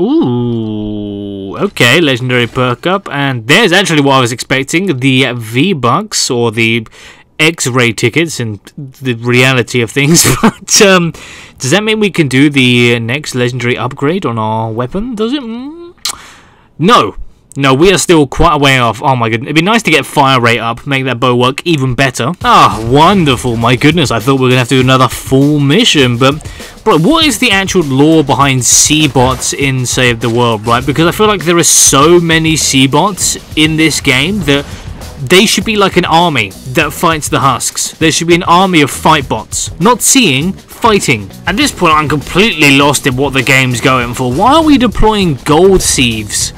Ooh, okay, legendary perk up, and there's actually what I was expecting, the V-Bucks, or the X-ray tickets, and the reality of things. But does that mean we can do the next legendary upgrade on our weapon? Does it? No, we are still quite a way off. Oh my goodness, it'd be nice to get fire rate up, make that bow work even better. Ah, wonderful, my goodness, I thought we were going to have to do another full mission, but bro, what is the actual lore behind C-bots in Save the World, right? Because I feel like there are so many C-bots in this game that they should be like an army that fights the husks. There should be an army of fight bots. Not seeing, fighting. At this point, I'm completely lost in what the game's going for. Why are we deploying gold sieves?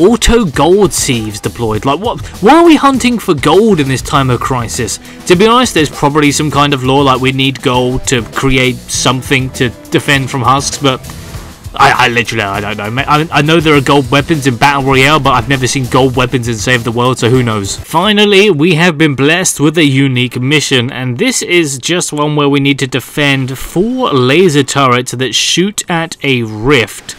Auto gold sieves deployed. Like, what? Why are we hunting for gold in this time of crisis? To be honest, there's probably some kind of lore, like we need gold to create something to defend from husks, but I literally, I don't know. I know there are gold weapons in Battle Royale, but I've never seen gold weapons in Save the World, so who knows. Finally, we have been blessed with a unique mission, and this is just one where we need to defend 4 laser turrets that shoot at a rift.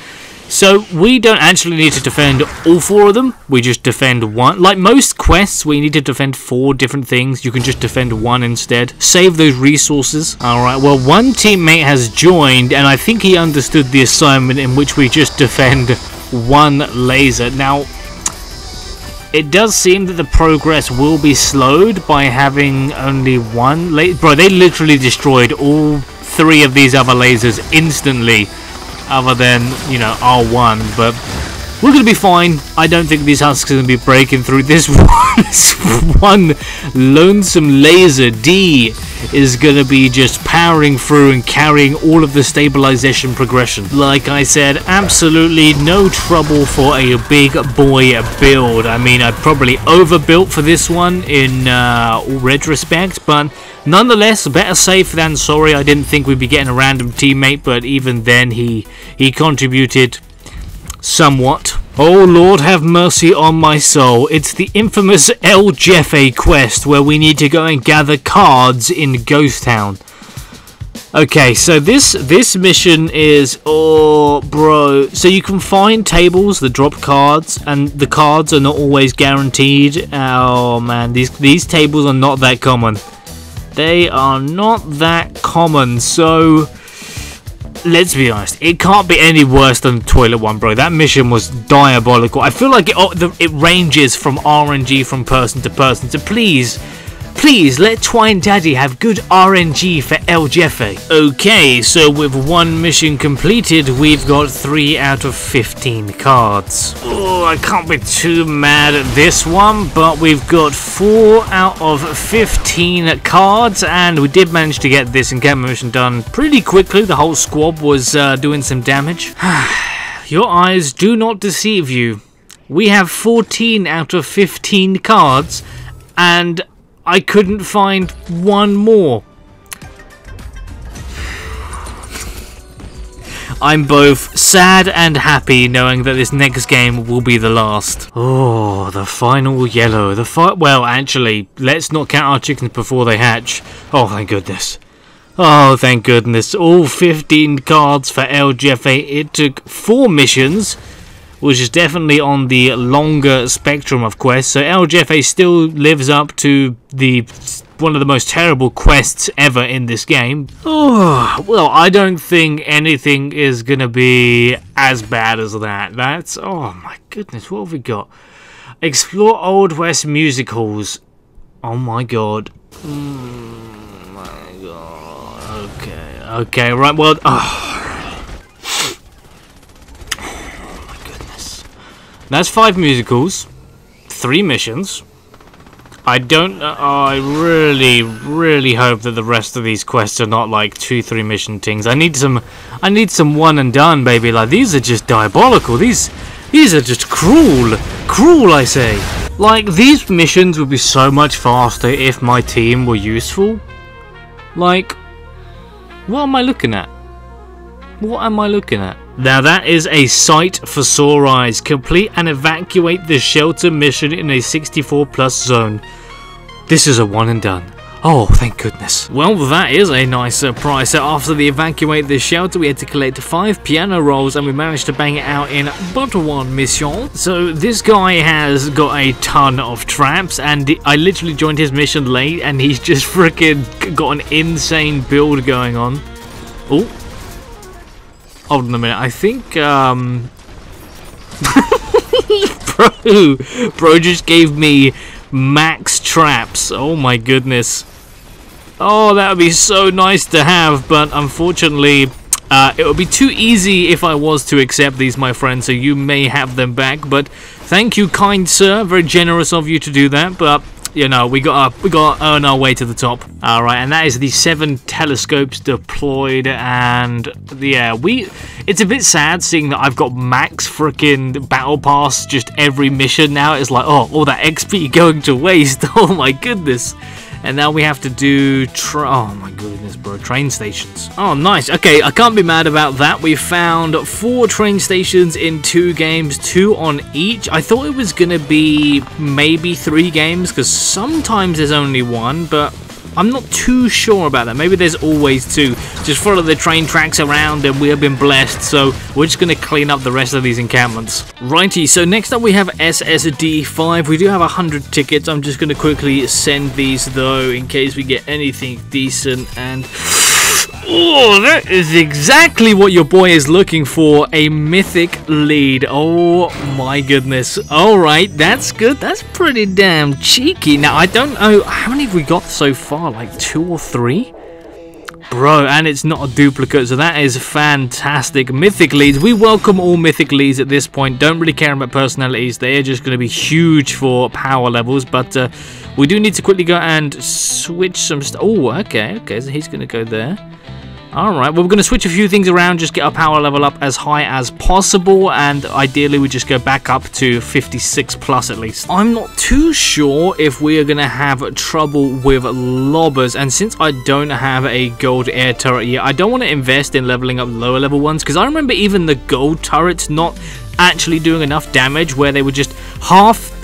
So we don't actually need to defend all 4 of them, we just defend 1. Like most quests, we need to defend 4 different things. You can just defend 1 instead. Save those resources. Alright, well, one teammate has joined, and I think he understood the assignment in which we just defend 1 laser. Now, it does seem that the progress will be slowed by having only 1 laser. Bro, they literally destroyed all 3 of these other lasers instantly. Other than, you know, R1, but We're going to be fine. I don't think these husks are going to be breaking through. This one lonesome laser D is going to be just powering through and carrying all of the stabilization progression. Like I said, absolutely no trouble for a big boy build. I mean, I probably overbuilt for this one in retrospect, but nonetheless, better safe than sorry. I didn't think we'd be getting a random teammate, but even then he contributed somewhat. Oh Lord, have mercy on my soul. It's the infamous El Jefe quest where we need to go and gather cards in Ghost Town. Okay, so this mission is, oh bro, so you can find tables that drop cards, and the cards are not always guaranteed. Oh man, these tables are not that common. They are not that common, so let's be honest, it can't be any worse than the toilet one, bro. That mission was diabolical. I feel like it ranges from RNG from person to person, so please let Twine Daddy have good RNG for El Jefe. Okay, so with one mission completed, we've got 3 out of 15 cards. Oh, I can't be too mad at this one, but we've got 4 out of 15 cards, and we did manage to get this encampment mission done pretty quickly. The whole squad was doing some damage. Your eyes do not deceive you. We have 14 out of 15 cards, and I couldn't find one more. I'm both sad and happy knowing that this next game will be the last. Oh, the final yellow. Well, actually, let's not count our chickens before they hatch. Oh, thank goodness. Oh, thank goodness. All 15 cards for El Jefe. It took 4 missions, which is definitely on the longer spectrum of quests. So El Jefe still lives up to one of the most terrible quests ever in this game. Oh, well, I don't think anything is going to be as bad as that. That's, oh my goodness, what have we got? Explore Old West music halls. Oh my god. My god. Okay, right, well, that's 5 musicals, 3 missions. I really hope that the rest of these quests are not like 2-3 mission things. I need some one and done, baby. Like, these are just diabolical. These are just cruel, I say. Like, these missions would be so much faster if my team were useful. Like, what am I looking at? What am I looking at? Now that is a sight for sore eyes. Complete and evacuate the shelter mission in a 64+ zone. This is a one and done. Oh, thank goodness. Well, that is a nice surprise. So after the evacuate the shelter, we had to collect 5 piano rolls, and we managed to bang it out in but 1 mission. So this guy has got a ton of traps, and I literally joined his mission late, and he's just freaking got an insane build going on. Oh. Hold on a minute, I think, Bro just gave me max traps. Oh my goodness. Oh, that would be so nice to have, but unfortunately, it would be too easy if I was to accept these, my friend, so you may have them back, but thank you, kind sir. Very generous of you to do that, but you know, we got to earn our way to the top. All right, and that is the 7 telescopes deployed, and yeah, it's a bit sad seeing that I've got max freaking battle pass just every mission now. It's like, oh, all that XP going to waste. Oh my goodness. And now we have to do oh my goodness, bro, train stations. Oh, nice. Okay, I can't be mad about that. We found 4 train stations in 2 games, 2 on each. I thought it was gonna be maybe 3 games, because sometimes there's only 1, but I'm not too sure about that. Maybe there's always 2. Just follow the train tracks around, and we have been blessed, so we're just gonna clean up the rest of these encampments. Righty, so next up we have SSD5. We do have 100 tickets. I'm just gonna quickly send these though, in case we get anything decent. And oh, that is exactly what your boy is looking for, a mythic lead. Oh my goodness. Alright, that's good. That's pretty damn cheeky. Now, I don't know, how many have we got so far? Like 2 or 3? Bro, and it's not a duplicate, so that is fantastic. Mythic leads. We welcome all mythic leads at this point. Don't really care about personalities. They are just going to be huge for power levels, but we do need to quickly go and switch some stuff. Oh, okay, so he's going to go there. Alright, well, we're going to switch a few things around, just get our power level up as high as possible, and ideally we just go back up to 56 plus at least. I'm not too sure if we are going to have trouble with lobbers, and since I don't have a gold air turret yet, I don't want to invest in leveling up lower level ones, because I remember even the gold turrets not actually doing enough damage, where they would just half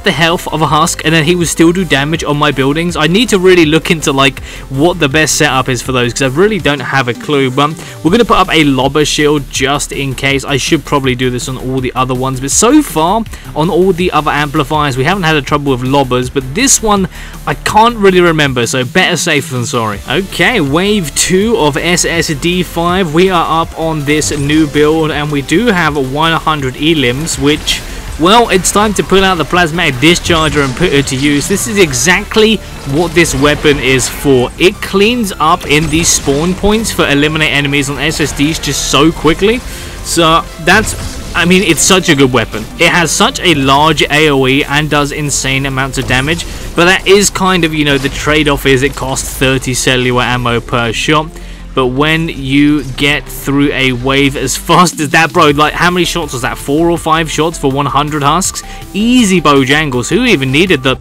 the health of a husk and then he would still do damage on my buildings. I need to really look into like what the best setup is for those, because I really don't have a clue. But we're going to put up a lobber shield just in case. I should probably do this on all the other ones, but so far on all the other amplifiers we haven't had a trouble with lobbers, but this one I can't really remember, so better safe than sorry. Okay, wave 2 of SSD5. We are up on this new build and we do have 100 elims, which, well, it's time to pull out the plasmatic discharger and put it to use. This is exactly what this weapon is for. It cleans up in these spawn points for eliminate enemies on SSDs just so quickly. So that's, I mean, it's such a good weapon. It has such a large AoE and does insane amounts of damage. But that is kind of, you know, the trade-off is it costs 30 cellular ammo per shot. But when you get through a wave as fast as that, bro, like how many shots was that? 4 or 5 shots for 100 husks? Easy Bojangles. Who even needed the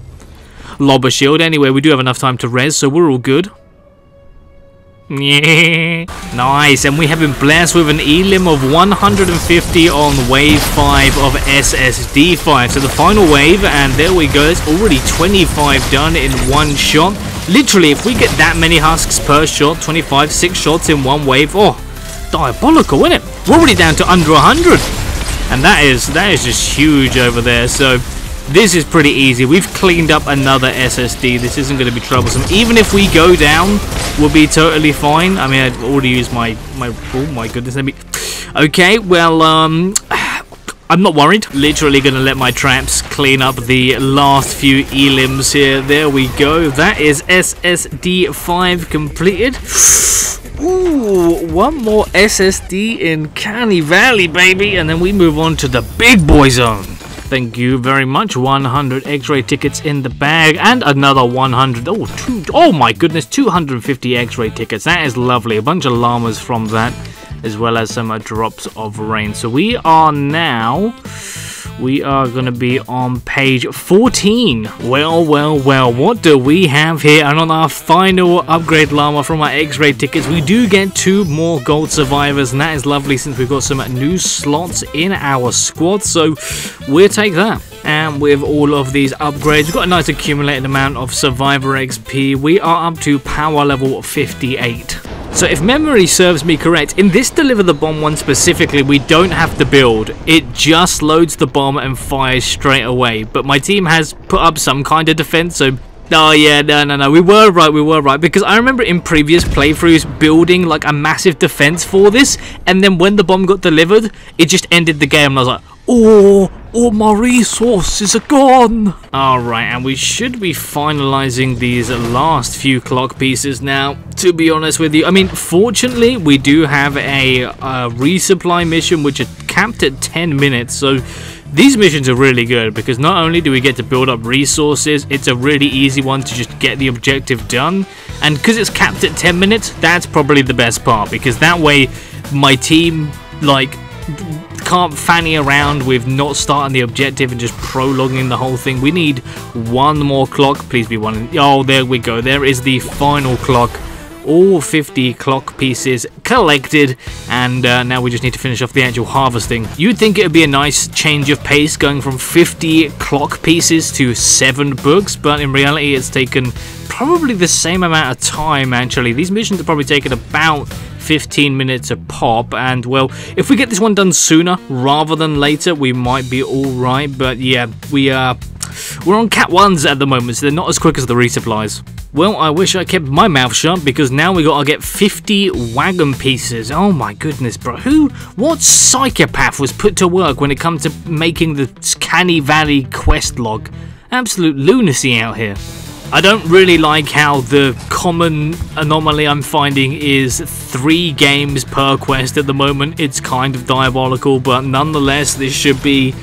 lobber shield? Anyway, we do have enough time to res, so we're all good. Yeah, nice. And we have been blessed with an elim of 150 on wave 5 of SSD5. So the final wave, and there we go. It's already 25 done in one shot. Literally, if we get that many husks per shot, 25, 6 shots in one wave, oh, diabolical, isn't it? We're already down to under 100. And that is just huge over there. So this is pretty easy. We've cleaned up another SSD. This isn't going to be troublesome. Even if we go down, we'll be totally fine. I mean, I've already used my oh my goodness, let me... Okay, well, I'm not worried. Literally going to let my traps clean up the last few elims here. There we go. That is SSD5 completed. Ooh, one more SSD in Canny Valley, baby. And then we move on to the big boy zone. Thank you very much. 100 X-ray tickets in the bag and another 100. Oh my goodness, 250 X-ray tickets. That is lovely. A bunch of llamas from that, as well as some drops of rain. So we are going to be on page 14. Well, what do we have here? And on our final upgrade llama from our X-ray tickets, we do get 2 more gold survivors, and that is lovely since we've got some new slots in our squad, so we'll take that. And with all of these upgrades, we've got a nice accumulated amount of survivor XP. We are up to power level 58. So if memory serves me correct, in this Deliver the Bomb one specifically, we don't have to build. It just loads the bomb and fires straight away. But my team has put up some kind of defense, so... Oh yeah, no, we were right. Because I remember in previous playthroughs building like a massive defense for this, and then when the bomb got delivered, it just ended the game, and I was like, oh, all my resources are gone. Alright, and we should be finalizing these last few clock pieces now, to be honest with you. I mean, fortunately, we do have a resupply mission, which is capped at 10 minutes, so these missions are really good, because not only do we get to build up resources, it's a really easy one to just get the objective done, and because it's capped at 10 minutes, that's probably the best part, because that way my team, like, can't fanny around with not starting the objective and just prolonging the whole thing. We need one more clock. Please be one. Oh, there we go. There is the final clock. All 50 clock pieces collected, and now we just need to finish off the actual harvesting. You'd think it would be a nice change of pace going from 50 clock pieces to 7 books, but in reality it's taken probably the same amount of time. Actually, these missions have probably taken about 15 minutes a pop, and well, if we get this one done sooner rather than later, we might be alright. But yeah, we're on cat 1s at the moment, so they're not as quick as the resupplies. Well, I wish I kept my mouth shut, because now we gotta get 50 wagon pieces. Oh my goodness, bro. What psychopath was put to work when it comes to making the Canny Valley quest log? Absolute lunacy out here. I don't really like how the common anomaly I'm finding is 3 games per quest at the moment. It's kind of diabolical, but nonetheless, this should be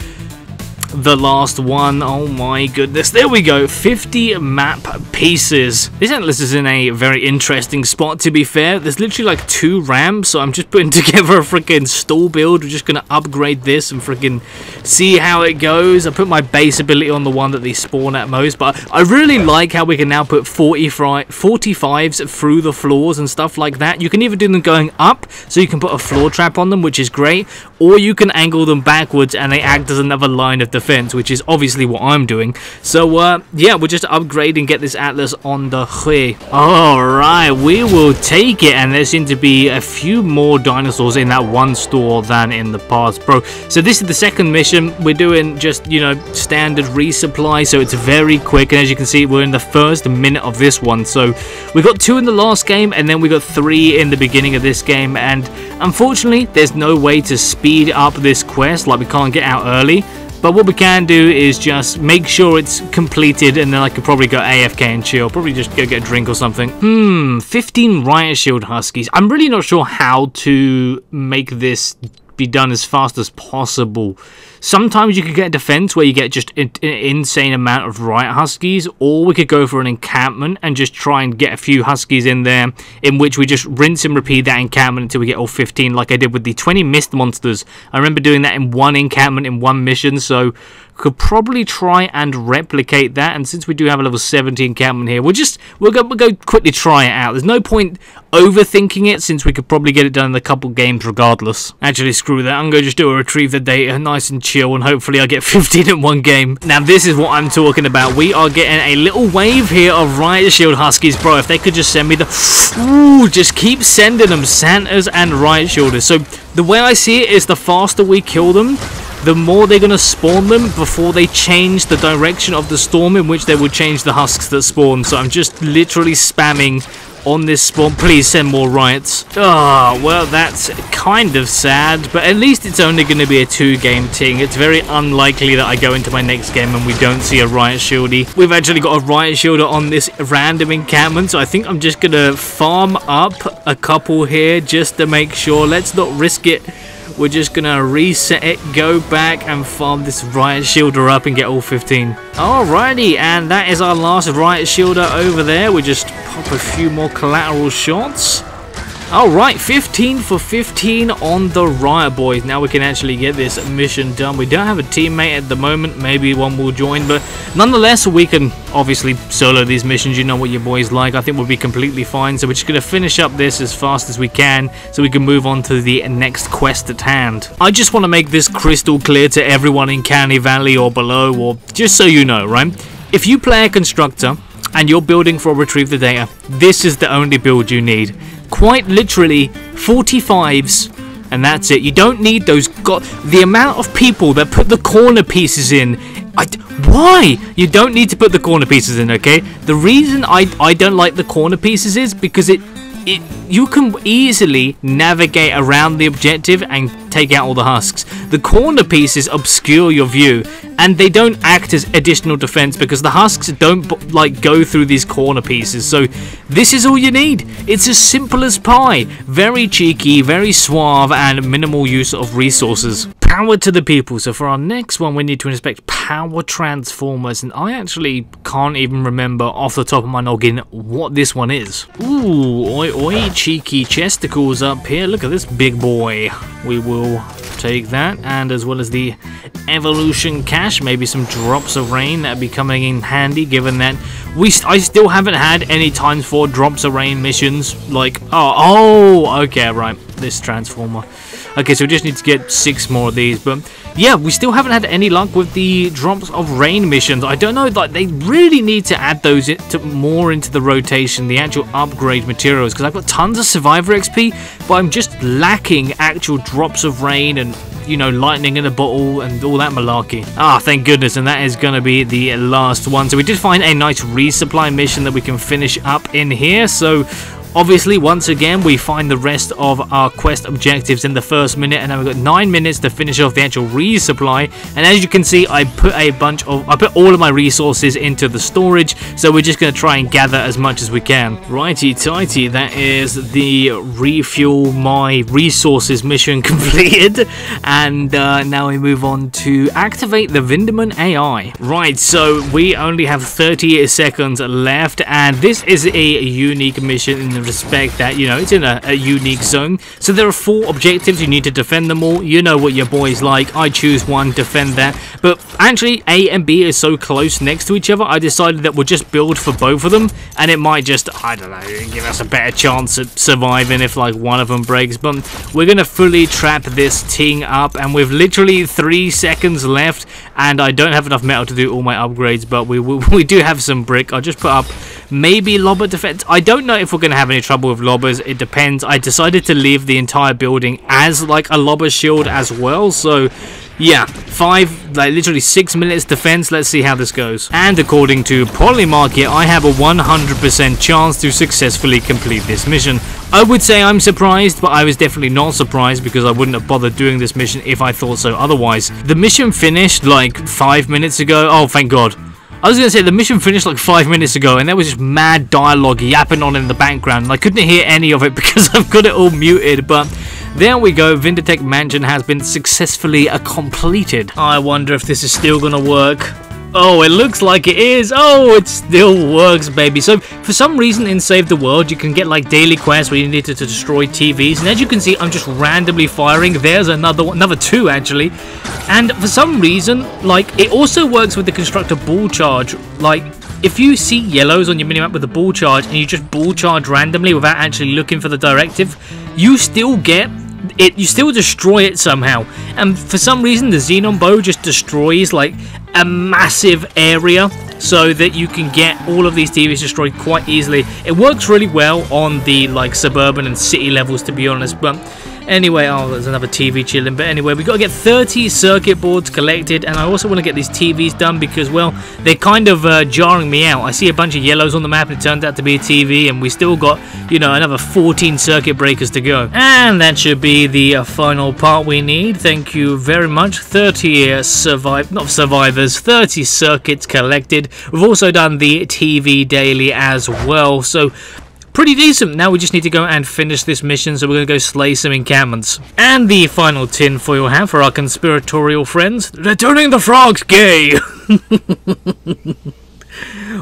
the last one. Oh my goodness, there we go, 50 map pieces. This Atlas is in a very interesting spot, to be fair. There's literally like 2 ramps, so I'm just putting together a freaking stall build. We're just gonna upgrade this and freaking see how it goes. I put my base ability on the one that they spawn at most, but I really like how we can now put 45s through the floors and stuff like that. You can either do them going up, so you can put a floor trap on them, which is great, or you can angle them backwards and they act as another line of defense, which is obviously what I'm doing. So yeah, we'll just upgrade and get this Atlas on the way. Alright, we will take it, and there seem to be a few more dinosaurs in that one store than in the past, bro. So this is the second mission. We're doing just, you know, standard resupply, so it's very quick, and as you can see, we're in the first minute of this one. So we got 2 in the last game, and then we got 3 in the beginning of this game, and unfortunately there's no way to speed up this quest. Like, we can't get out early. But what we can do is just make sure it's completed, and then I could probably go AFK and chill. Probably just go get a drink or something. 15 Riot Shield Huskies. I'm really not sure how to make this be done as fast as possible. Sometimes you could get a defense where you get just an insane amount of Riot Huskies, or we could go for an encampment and just try and get a few Huskies in there, in which we just rinse and repeat that encampment until we get all 15, like I did with the 20 Mist Monsters. I remember doing that in one encampment in one mission, so could probably try and replicate that. And since we do have a level 70 encampment here, we'll go quickly try it out. There's no point overthinking it, since we could probably get it done in a couple games regardless. Actually, screw that. I'm going to just do a retrieve the data, nice and chill, and hopefully I get 15 in one game. Now, this is what I'm talking about. We are getting a little wave here of Riot Shield Huskies, bro. If they could just send me the... Ooh, just keep sending them, Santas and Riot Shielders. So the way I see it is, the faster we kill them, the more they're going to spawn them before they change the direction of the storm, in which they will change the husks that spawn. So I'm just literally spamming on this spawn. Please send more riots. Oh, well, that's kind of sad, but at least it's only going to be a 2-game thing. It's very unlikely that I go into my next game and we don't see a Riot Shieldy. We've actually got a Riot Shielder on this random encampment, so I think I'm just going to farm up a couple here just to make sure. Let's not risk it. We're just gonna reset it, go back and farm this Riot Shielder up and get all 15. Alrighty, and that is our last Riot Shielder over there. We just pop a few more collateral shots. Alright, 15 for 15 on the Riot Boys. Now we can actually get this mission done. We don't have a teammate at the moment. Maybe one will join, but nonetheless, we can obviously solo these missions. You know what your boys like. I think we'll be completely fine. So we're just going to finish up this as fast as we can, so we can move on to the next quest at hand. I just want to make this crystal clear to everyone in Canny Valley or below, or just so you know, right? If you play a constructor and you're building for Retrieve the Data, this is the only build you need. Quite literally 45s, and that's it. You don't need those. The amount of people that put the corner pieces in. Why? You don't need to put the corner pieces in, okay? The reason I don't like the corner pieces is because you can easily navigate around the objective and take out all the husks. The corner pieces obscure your view, and they don't act as additional defense because the husks don't like go through these corner pieces. So this is all you need. It's as simple as pie. Very cheeky, very suave, and minimal use of resources. Power to the people. So for our next one, we need to inspect power transformers, and I actually can't even remember off the top of my noggin what this one is. Ooh, oi oi, cheeky chesticles up here. Look at this big boy. We will take that, and as well as the evolution cache, maybe some drops of rain. That'd be coming in handy, given that I still haven't had any times 4 drops of rain missions. Like, oh, okay, right, this transformer. Okay, so we just need to get 6 more of these, but yeah, we still haven't had any luck with the drops of rain missions. I don't know, like, they really need to add those more into the rotation, the actual upgrade materials, because I've got tons of survivor XP, but I'm just lacking actual drops of rain and, you know, lightning in a bottle and all that malarkey. Ah, thank goodness, and that is going to be the last one. So we did find a nice resupply mission that we can finish up in here, so Obviously, once again, we find the rest of our quest objectives in the first minute, and then we've got 9 minutes to finish off the actual resupply. And as you can see, I put all of my resources into the storage, so we're just going to try and gather as much as we can. Righty tighty, that is the refuel my resources mission completed, and now we move on to activate the Vinderman AI. Right, so we only have 30 seconds left, and this is a unique mission in the respect that, you know, it's in a unique zone. So there are 4 objectives, you need to defend them all. You know what your boys like. I choose one, defend that. But actually, A and B is so close next to each other, I decided that we'll just build for both of them, and it might just, I don't know, give us a better chance at surviving if like one of them breaks. But we're gonna fully trap this thing up, and with literally 3 seconds left, and I don't have enough metal to do all my upgrades, but we do have some brick. I'll just put up maybe lobber defense. I don't know if we're gonna have any trouble with lobbers. It depends. I decided to leave the entire building as like a lobber shield as well, so yeah, literally 6 minutes defense. Let's see how this goes. And according to Polymarket, I have a 100% chance to successfully complete this mission. I would say I'm surprised, but I was definitely not surprised because I wouldn't have bothered doing this mission if I thought so otherwise. The mission finished like 5 minutes ago. Oh, thank God. I was going to say the mission finished like 5 minutes ago, and there was just mad dialogue yapping on in the background, and I couldn't hear any of it because I've got it all muted, but there we go. Vindertech Mansion has been successfully completed. I wonder if this is still going to work. Oh, it looks like it is. Oh, it still works, baby. So, for some reason in Save the World, you can get like daily quests where you need to destroy TVs. And as you can see, I'm just randomly firing. There's another 2, actually. And for some reason, like, it also works with the constructor ball charge. Like, if you see yellows on your minimap with the ball charge, and you just ball charge randomly without actually looking for the directive, you still get it, you still destroy it somehow. And for some reason the xenon bow just destroys like a massive area, so that you can get all of these TVs destroyed quite easily. It works really well on the like suburban and city levels, to be honest. But anyway, oh, there's another TV chilling. But anyway, we got to get 30 circuit boards collected, and I also want to get these TVs done because, well, they're kind of jarring me out. I see a bunch of yellows on the map, and it turned out to be a TV, and we still got, you know, another 14 circuit breakers to go. And that should be the final part we need. Thank you very much. 30 30 circuits collected. We've also done the TV daily as well, so pretty decent. Now we just need to go and finish this mission, so we're going to go slay some encampments. And the final tinfoil hat for our conspiratorial friends. They're turning the frogs gay!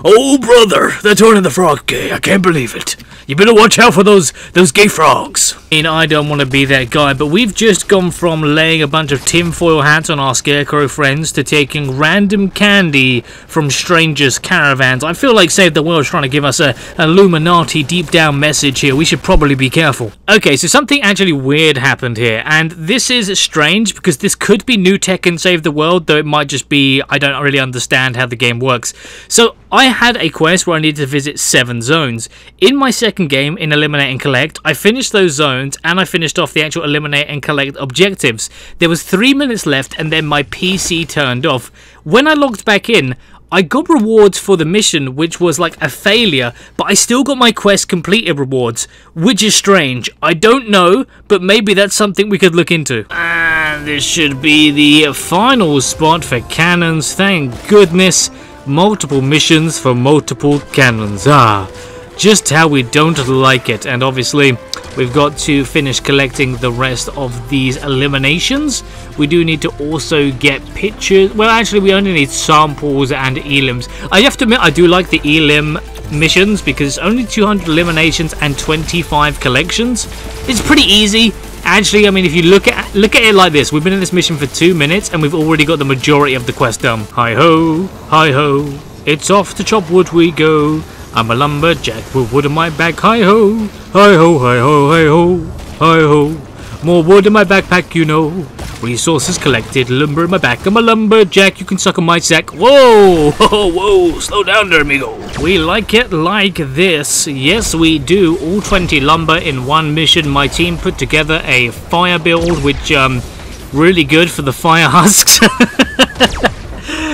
Oh brother, they're turning the frog gay. I can't believe it. You better watch out for those gay frogs. I mean, I don't want to be that guy, but we've just gone from laying a bunch of tinfoil hats on our scarecrow friends to taking random candy from strangers' caravans. I feel like Save the World is trying to give us a Illuminati deep down message here. We should probably be careful. Okay, so something actually weird happened here, and this is strange because this could be new tech in Save the World, though it might just be, I don't really understand how the game works. So I had a quest where I needed to visit 7 zones. In my second game, in Eliminate and Collect, I finished those zones and I finished off the actual Eliminate and Collect objectives. There was 3 minutes left and then my PC turned off. When I logged back in, I got rewards for the mission, which was like a failure, but I still got my quest completed rewards, which is strange. I don't know, but maybe that's something we could look into. And this should be the final spot for cannons, thank goodness. Multiple missions for multiple cannons. Ah, just how we don't like it. And obviously we've got to finish collecting the rest of these eliminations. We do need to also get pictures. Well, actually we only need samples and elims. I have to admit, I do like the elim missions because it's only 200 eliminations and 25 collections. It's pretty easy. Actually, I mean, if you look at it like this, we've been in this mission for 2 minutes and we've already got the majority of the quest done. Hi-ho, hi-ho, it's off to chop wood we go. I'm a lumberjack with wood in my back. Hi-ho, hi-ho, hi-ho, hi-ho, hi-ho. More wood in my backpack, you know. Resources collected, lumber in my back. I'm a lumberjack, you can suck on my sack. Whoa, whoa, whoa, slow down there, amigo. We like it like this. Yes, we do. All 20 lumber in one mission. My team put together a fire build, which, really good for the fire husks.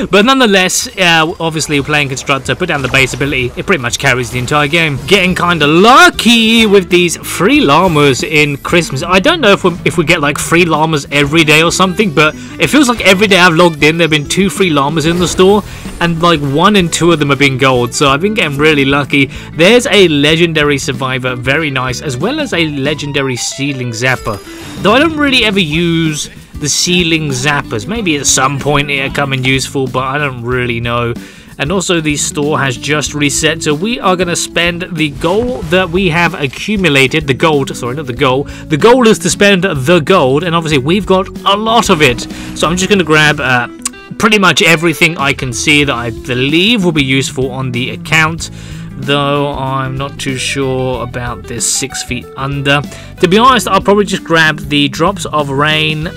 But nonetheless, obviously playing Constructor, put down the base ability, it pretty much carries the entire game. Getting kind of lucky with these free llamas in Christmas. I don't know if we get like free llamas every day or something, but it feels like every day I've logged in, there have been 2 free llamas in the store, and like 1 and 2 of them have been gold, so I've been getting really lucky. There's a legendary survivor, very nice, as well as a legendary ceiling zapper, though I don't really ever use the ceiling zappers. Maybe at some point it'll come in useful, but I don't really know. And also the store has just reset, so we are going to spend the gold that we have accumulated. The gold, sorry, not the goal. The goal is to spend the gold, and obviously we've got a lot of it. So I'm just going to grab pretty much everything I can see that I believe will be useful on the account, though I'm not too sure about this 6 feet under. To be honest, I'll probably just grab the drops of rain.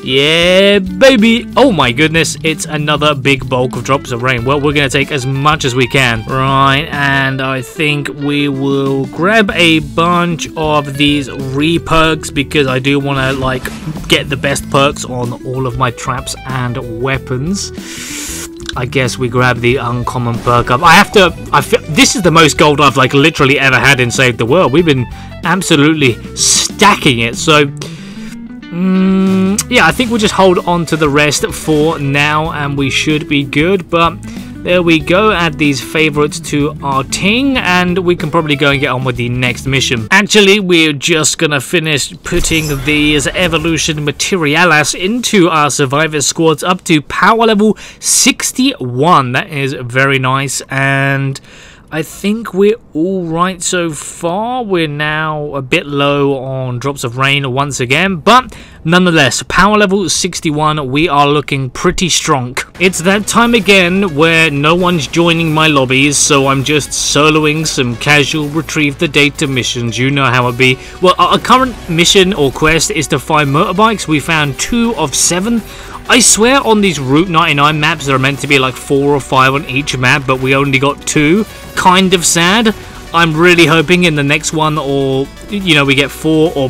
Yeah, baby. Oh my goodness, it's another big bulk of drops of rain. Well, we're going to take as much as we can. Right, and I think we will grab a bunch of these re-perks because I do want to, like, get the best perks on all of my traps and weapons. I guess we grab the uncommon perk up. This is the most gold I've, like, literally ever had in Save the World. We've been absolutely stacking it, so... yeah, I think we'll just hold on to the rest for now and we should be good. But there we go, add these favorites to our ting and we can probably go and get on with the next mission. Actually, we're just gonna finish putting these evolution materialis into our survivor squads up to power level 61. That is very nice, and I think we're all right so far. We're now a bit low on drops of rain once again, but nonetheless, power level 61, we are looking pretty strong. It's that time again where no one's joining my lobbies, so I'm just soloing some casual retrieve the data missions. You know how it be. Well, our current mission or quest is to find motorbikes. We found 2 of 7. I swear on these Route 99 maps there are meant to be like 4 or 5 on each map, but we only got 2. Kind of sad. I'm really hoping in the next one, or you know, we get 4 or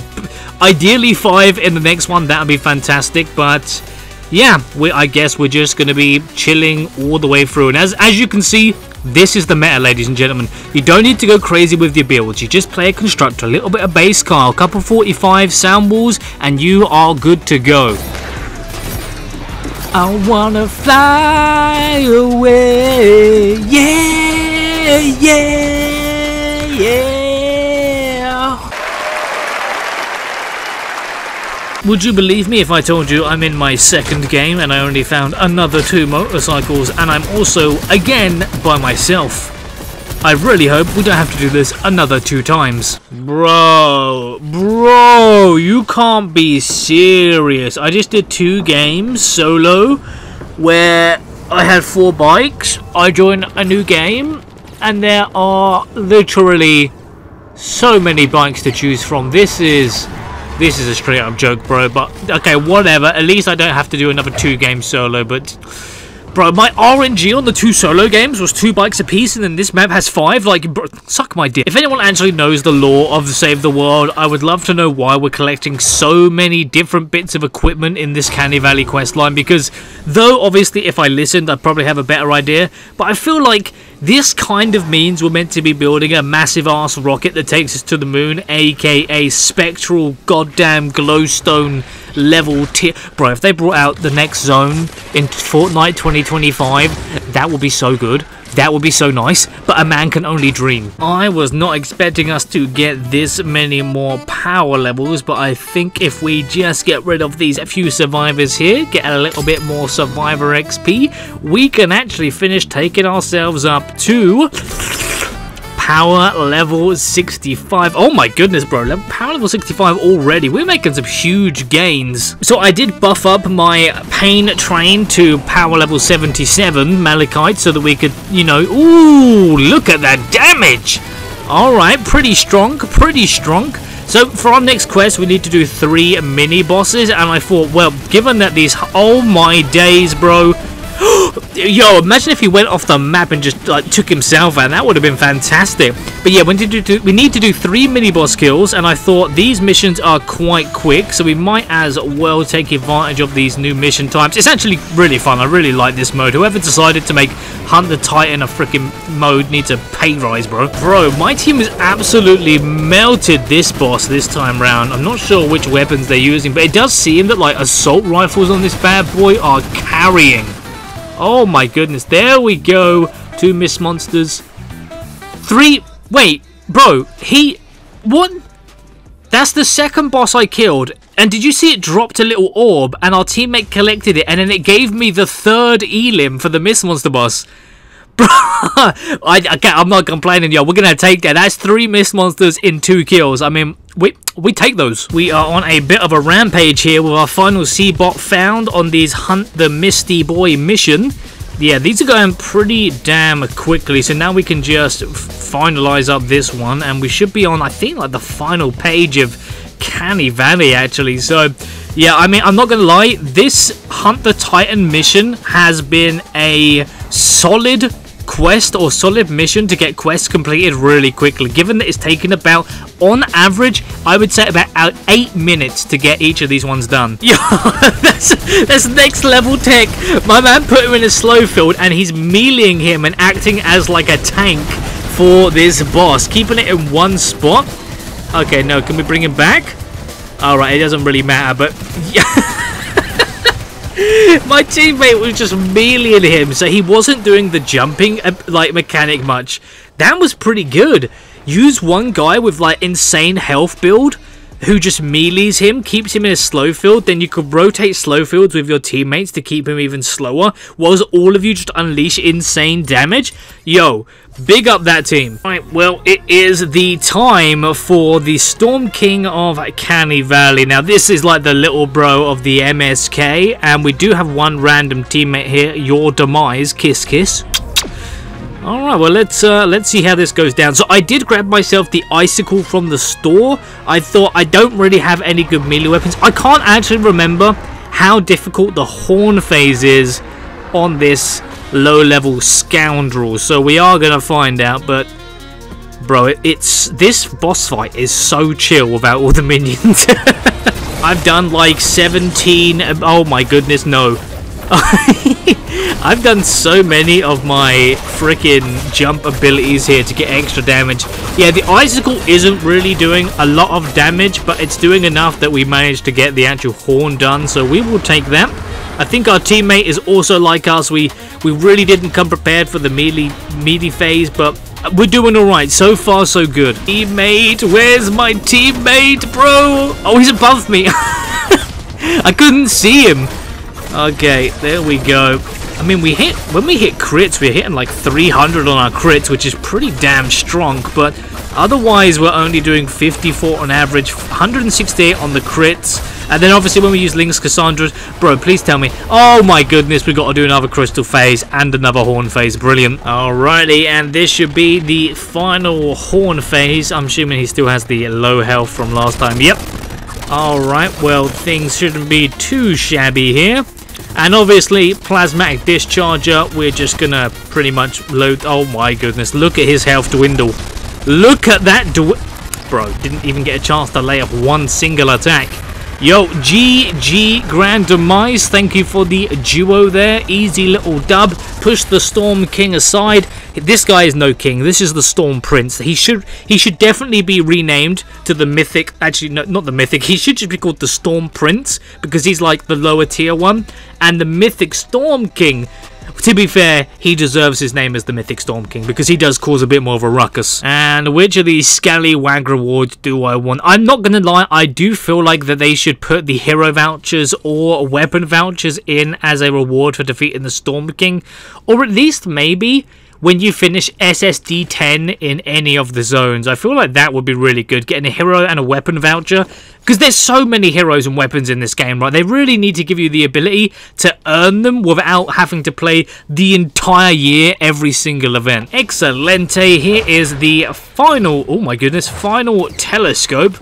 ideally 5 in the next one. That would be fantastic. But yeah, I guess we're just going to be chilling all the way through. And as you can see, this is the meta, ladies and gentlemen. You don't need to go crazy with your builds. You just play a constructor, a little bit of base car, a couple 45 sound walls, and you are good to go. I wanna fly away, yeah, yeah, yeah. Would you believe me if I told you I'm in my 2nd game and I only found another 2 motorcycles, and I'm also, again, by myself? I really hope we don't have to do this another 2 times. Bro, you can't be serious. I just did 2 games solo where I had 4 bikes. I joined a new game and there are literally so many bikes to choose from. This is a straight up joke, bro, but okay, whatever. At least I don't have to do another 2 games solo, but... Bro, my RNG on the 2 solo games was 2 bikes apiece, and then this map has 5. Like, bro, suck my dick. If anyone actually knows the lore of Save the World, I would love to know why we're collecting so many different bits of equipment in this Canny Valley questline, because though obviously if I listened I'd probably have a better idea, but I feel like this kind of means we're meant to be building a massive ass rocket that takes us to the moon, aka spectral goddamn glowstone level tier. Bro, if they brought out the next zone in Fortnite 2025, that would be so good. That would be so nice, but a man can only dream. I was not expecting us to get this many more power levels, but I think if we just get rid of these few survivors here, get a little bit more survivor XP, we can actually finish taking ourselves up to power level 65. Oh my goodness, bro. Power level 65 already. We're making some huge gains. So I did buff up my pain train to power level 77 malachite so that we could, you know... Ooh, look at that damage. Alright, pretty strong. Pretty strong. So for our next quest, we need to do 3 mini bosses. And I thought, well, given that these... Oh my days, bro. Yo, imagine if he went off the map and just like took himself out. That would have been fantastic. But yeah, we need to do 3 mini boss kills, and I thought these missions are quite quick, so we might as well take advantage of these new mission times. It's actually really fun. I really like this mode. Whoever decided to make Hunt the Titan a freaking mode needs a pay rise, bro. Bro, my team has absolutely melted this boss this time round. I'm not sure which weapons they're using, but it does seem that like assault rifles on this bad boy are carrying. Oh my goodness, there we go. 2 Mist Monsters. 3, wait, bro, what? That's the second boss I killed. And did you see it dropped a little orb and our teammate collected it and then it gave me the 3rd elim for the Mist Monster boss? Bro, I'm not complaining, yo. We're gonna take that. That's 3 Mist Monsters in 2 kills. I mean, we take those. We are on a bit of a rampage here with our final C-bot found on these Hunt the Misty Boy mission. Yeah, these are going pretty damn quickly, so now we can just finalize up this one, and we should be on, I think, like the final page of Canny Valley, actually. So, yeah, I mean, I'm not gonna lie, this Hunt the Titan mission has been a solid quest or solid mission to get quests completed really quickly, given that it's taken about, on average, I would say about 8 minutes to get each of these ones done. Yo, that's next level tech. My man put him in a slow field and he's meleeing him and acting as like a tank for this boss, keeping it in one spot. Okay, no, can we bring him back? Alright, it doesn't really matter, but my teammate was just meleeing him, so he wasn't doing the jumping like mechanic much. That was pretty good. Use one guy with like insane health build who just melees him, keeps him in a slow field, then you could rotate slow fields with your teammates to keep him even slower, whilst all of you just unleash insane damage. Yo, big up that team. Right, well, it is the time for the Storm King of Canny Valley. Now, this is like the little bro of the MSK, and we do have one random teammate here, Your Demise, kiss kiss. Alright, well, let's see how this goes down. So I did grab myself the icicle from the store. I thought I don't really have any good melee weapons. I can't actually remember how difficult the horn phase is on this low-level scoundrel. So we are going to find out, but bro, this boss fight is so chill without all the minions. I've done like 17, oh my goodness, no. I've done so many of my freaking jump abilities here to get extra damage. Yeah, the icicle isn't really doing a lot of damage, but it's doing enough that we managed to get the actual horn done, so we will take that. I think our teammate is also like us. We really didn't come prepared for the melee phase, but we're doing alright. So far, so good. Teammate, where's my teammate, bro? Oh, he's above me. I couldn't see him. Okay, there we go. I mean, when we hit crits, we're hitting like 300 on our crits, which is pretty damn strong, but otherwise we're only doing 54 on average, 168 on the crits, and then obviously when we use Link's Cassandra's, bro, please tell me, oh my goodness, we got to do another crystal phase and another horn phase. Brilliant. Alrighty, and this should be the final horn phase. I'm assuming he still has the low health from last time. Yep. Alright, well, things shouldn't be too shabby here. And obviously, Plasmatic Discharger, we're just gonna pretty much load. Oh my goodness, look at his health dwindle. Look at that bro, didn't even get a chance to lay up one single attack. Yo, GG Grand Demise, thank you for the duo there. Easy little dub. Push the Storm King aside. This guy is no king. This is the Storm Prince. He should definitely be renamed to the Mythic. Actually, no, not the Mythic. He should just be called the Storm Prince because he's like the lower tier one. And the Mythic Storm King, to be fair, he deserves his name as the Mythic Storm King because he does cause a bit more of a ruckus. And which of these scallywag rewards do I want? I'm not going to lie, I do feel like that they should put the hero vouchers or weapon vouchers in as a reward for defeating the Storm King. Or at least maybe when you finish SSD 10 in any of the zones. I feel like that would be really good, getting a hero and a weapon voucher. Because there's so many heroes and weapons in this game, right? They really need to give you the ability to earn them without having to play the entire year, every single event. Excelente, here is the final, oh my goodness, final telescope.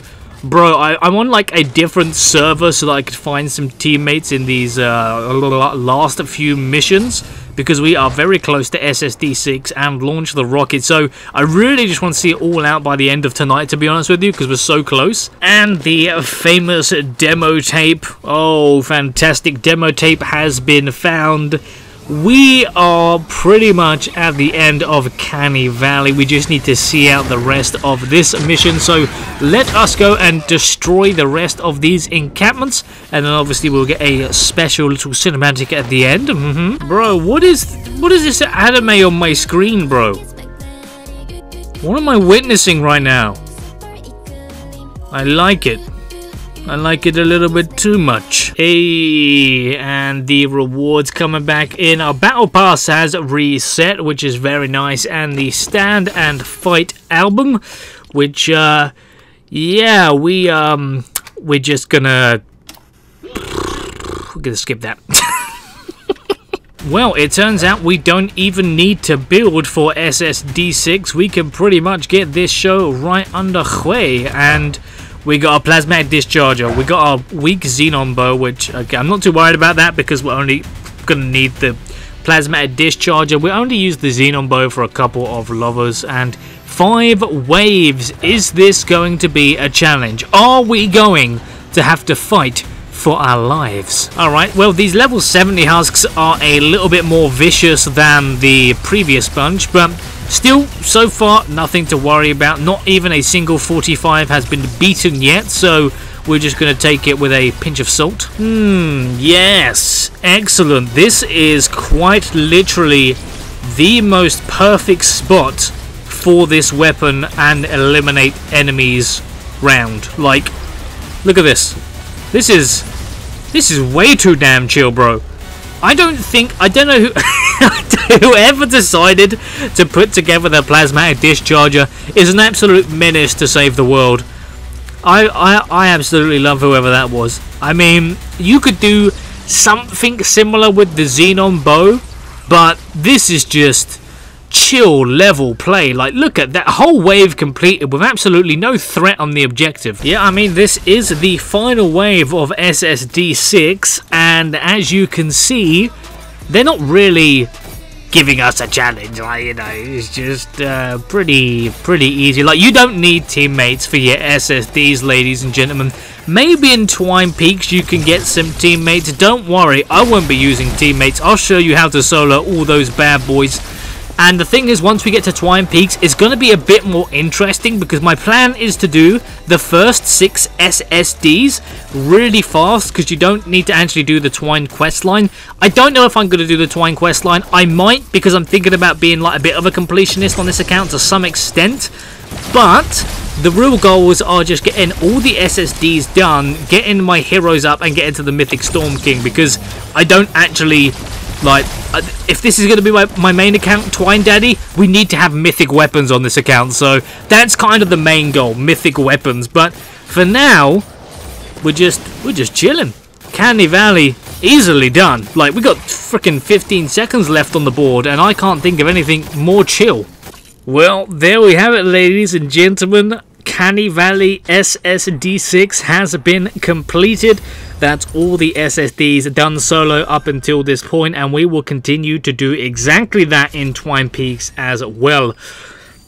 Bro, I'm on like a different server so that I could find some teammates in these last few missions, because we are very close to SSD6 and launch the rocket. So I really just want to see it all out by the end of tonight, to be honest with you, because we're so close. And the famous demo tape. Oh, fantastic demo tape has been found. We are pretty much at the end of Canny Valley. We just need to see out the rest of this mission. So let us go and destroy the rest of these encampments. And then obviously we'll get a special little cinematic at the end. Bro, what is this anime on my screen, bro? What am I witnessing right now? I like it. I like it a little bit too much. Hey, and the rewards coming back in. Our battle pass has reset, which is very nice. And the stand and fight album, which yeah, we're just gonna skip that. Well, it turns out we don't even need to build for SSD6. We can pretty much get this show right underway. And we got a plasmatic discharger. We got our weak xenon bow, which, okay, I'm not too worried about that because we're only going to need the plasmatic discharger. We only use the xenon bow for a couple of lovers. And 5 waves. Is this going to be a challenge? Are we going to have to fight for our lives? Alright, well, these level 70 husks are a little bit more vicious than the previous bunch, but still, so far, nothing to worry about. Not even a single 45 has been beaten yet, so we're just going to take it with a pinch of salt. Yes, excellent. This is quite literally the most perfect spot for this weapon and eliminate enemies round. Like, look at this. This is way too damn chill, bro. I don't know who whoever decided to put together the plasmatic discharger is an absolute menace to save the world. I absolutely love whoever that was. I mean, you could do something similar with the xenon bow, but this is just chill level play. Like, look at that whole wave completed with absolutely no threat on the objective. Yeah, I mean, this is the final wave of SSD6, and as you can see, they're not really giving us a challenge. Like, you know, it's just pretty easy. Like, you don't need teammates for your SSDs, ladies and gentlemen. Maybe in Twine Peaks you can get some teammates. Don't worry, I won't be using teammates. I'll show you how to solo all those bad boys. And the thing is, once we get to Twine Peaks, it's going to be a bit more interesting, because my plan is to do the first 6 SSDs really fast, because you don't need to actually do the Twine questline. I don't know if I'm going to do the Twine questline. I might, because I'm thinking about being like a bit of a completionist on this account to some extent. But the real goals are just getting all the SSDs done, getting my heroes up, and getting to the Mythic Storm King, because I don't actually... Like, if this is going to be my main account, Twine Daddy, we need to have mythic weapons on this account. So that's kind of the main goal, mythic weapons. But for now, we're just chilling. Canny Valley, easily done. Like, we got freaking 15 seconds left on the board, and I can't think of anything more chill. Well, there we have it, ladies and gentlemen. Canny Valley SSD6 has been completed. That's all the SSDs done solo up until this point, and we will continue to do exactly that in Twine Peaks as well.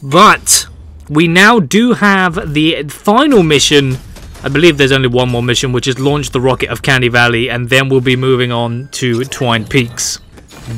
But we now do have the final mission. I believe there's only one more mission, which is launch the rocket of Canny Valley, and then we'll be moving on to Twine Peaks.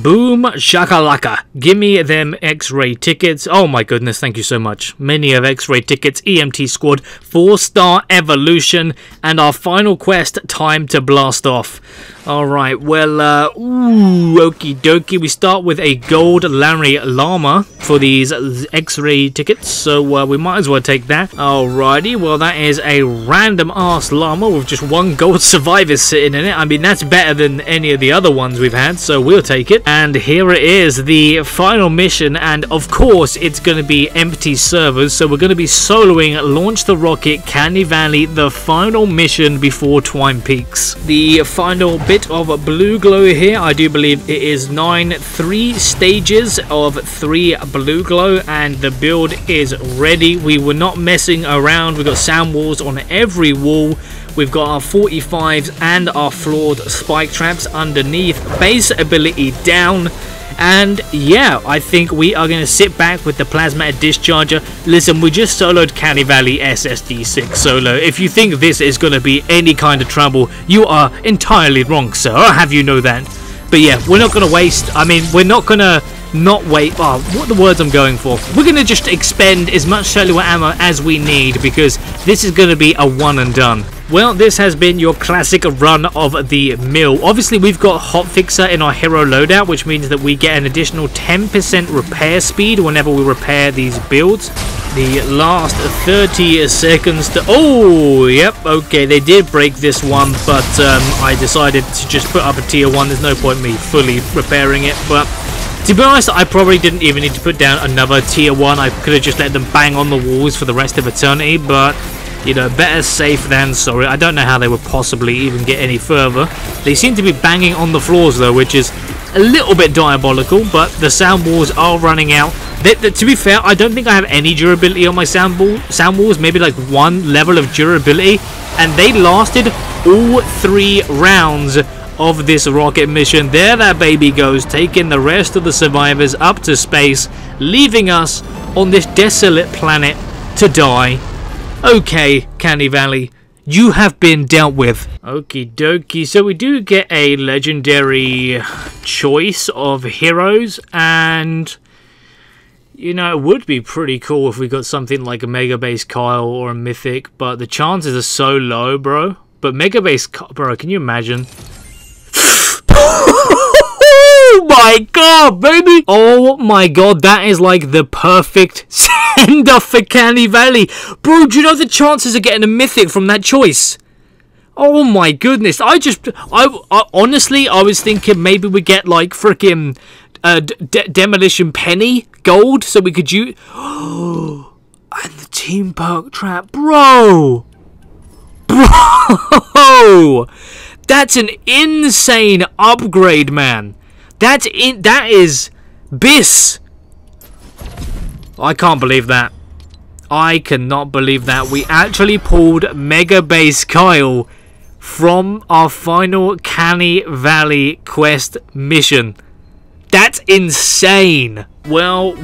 Boom shakalaka. Gimme them X-ray tickets. Oh my goodness, thank you so much. Many of X-ray tickets, EMT squad, 4-star evolution, and our final quest, time to blast off. Alright, well, okie dokie. We start with a gold Larry llama for these X-ray tickets, so we might as well take that. Alrighty, well, that is a random ass llama with just 1 gold survivor sitting in it. I mean, that's better than any of the other ones we've had, so we'll take it. And here it is, the final mission, and of course, it's going to be empty servers, so we're going to be soloing Launch the Rocket Canny Valley, the final mission before Twine Peaks. The final bit bit of blue glow here. I do believe it is 3 stages of 3 blue glow, and the build is ready. We were not messing around. We've got sand walls on every wall. We've got our 45s and our floored spike traps underneath. Base ability down. And yeah, I think we are going to sit back with the plasma discharger. Listen, we just soloed Canny Valley SSD6 solo. If you think this is going to be any kind of trouble, you are entirely wrong, sir. I'll have you know that. But yeah, we're not going to waste, we're not going to not wait. Oh, what are the words I'm going for? We're going to just expend as much cellular ammo as we need, because this is going to be a one and done. Well, this has been your classic run of the mill. Obviously, we've got Hotfixer in our hero loadout, which means that we get an additional 10% repair speed whenever we repair these builds. The last 30 seconds to... Oh, yep, okay, they did break this one, but I decided to just put up a tier 1. There's no point me fully repairing it, but... to be honest, I probably didn't even need to put down another tier 1. I could have just let them bang on the walls for the rest of eternity, but... you know, better safe than sorry. I don't know how they would possibly even get any further. They seem to be banging on the floors though, which is a little bit diabolical, but the sound walls are running out. To be fair, I don't think I have any durability on my sound walls, maybe like 1 level of durability, and they lasted all 3 rounds of this rocket mission. There that baby goes, taking the rest of the survivors up to space, leaving us on this desolate planet to die. Okay, Canny Valley, you have been dealt with. Okie dokie, so we do get a legendary choice of heroes, and you know, it would be pretty cool if we got something like a Mega Base Kyle or a Mythic, but the chances are so low, bro. But Mega Base Kyle, bro, can you imagine? Oh my god, baby! Oh my god, that is like the perfect send-off for Canny Valley. Bro, do you know the chances of getting a mythic from that choice? Oh my goodness, I honestly, I was thinking maybe we get like freaking Demolition Penny gold, so we could use... Oh, and the team perk trap, bro! Bro! That's an insane upgrade, man. That is BIS. I can't believe that. I cannot believe that. We actually pulled Mega Base Kyle from our final Canny Valley quest mission. That's insane. Well,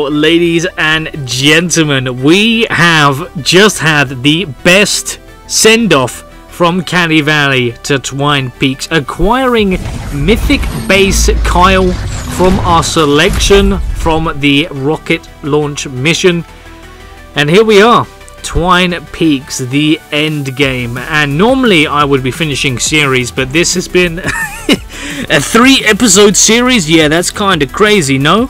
ladies and gentlemen, we have just had the best send-off from Canny Valley to Twine Peaks, acquiring Mythic Base Kyle from our selection from the rocket launch mission. And here we are, Twine Peaks, the end game. And normally I would be finishing series, but this has been a 3-episode series. Yeah, that's kind of crazy, no?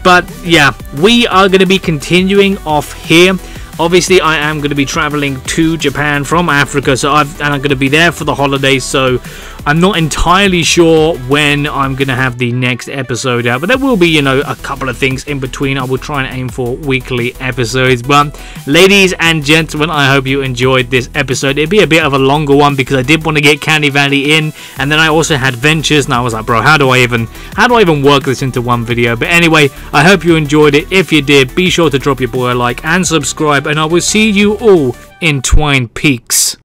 But yeah, we are going to be continuing off here. Obviously, I am going to be traveling to Japan from Africa, so I'm going to be there for the holidays, so I'm not entirely sure when I'm going to have the next episode out, but there will be, you know, a couple of things in between. I will try and aim for weekly episodes. But ladies and gentlemen, I hope you enjoyed this episode. It'd be a bit of a longer one because I did want to get Canny Valley in, and then I also had Ventures, and I was like, bro, how do I even work this into one video? But anyway, I hope you enjoyed it. If you did, be sure to drop your boy a like and subscribe, and I will see you all in Twine Peaks.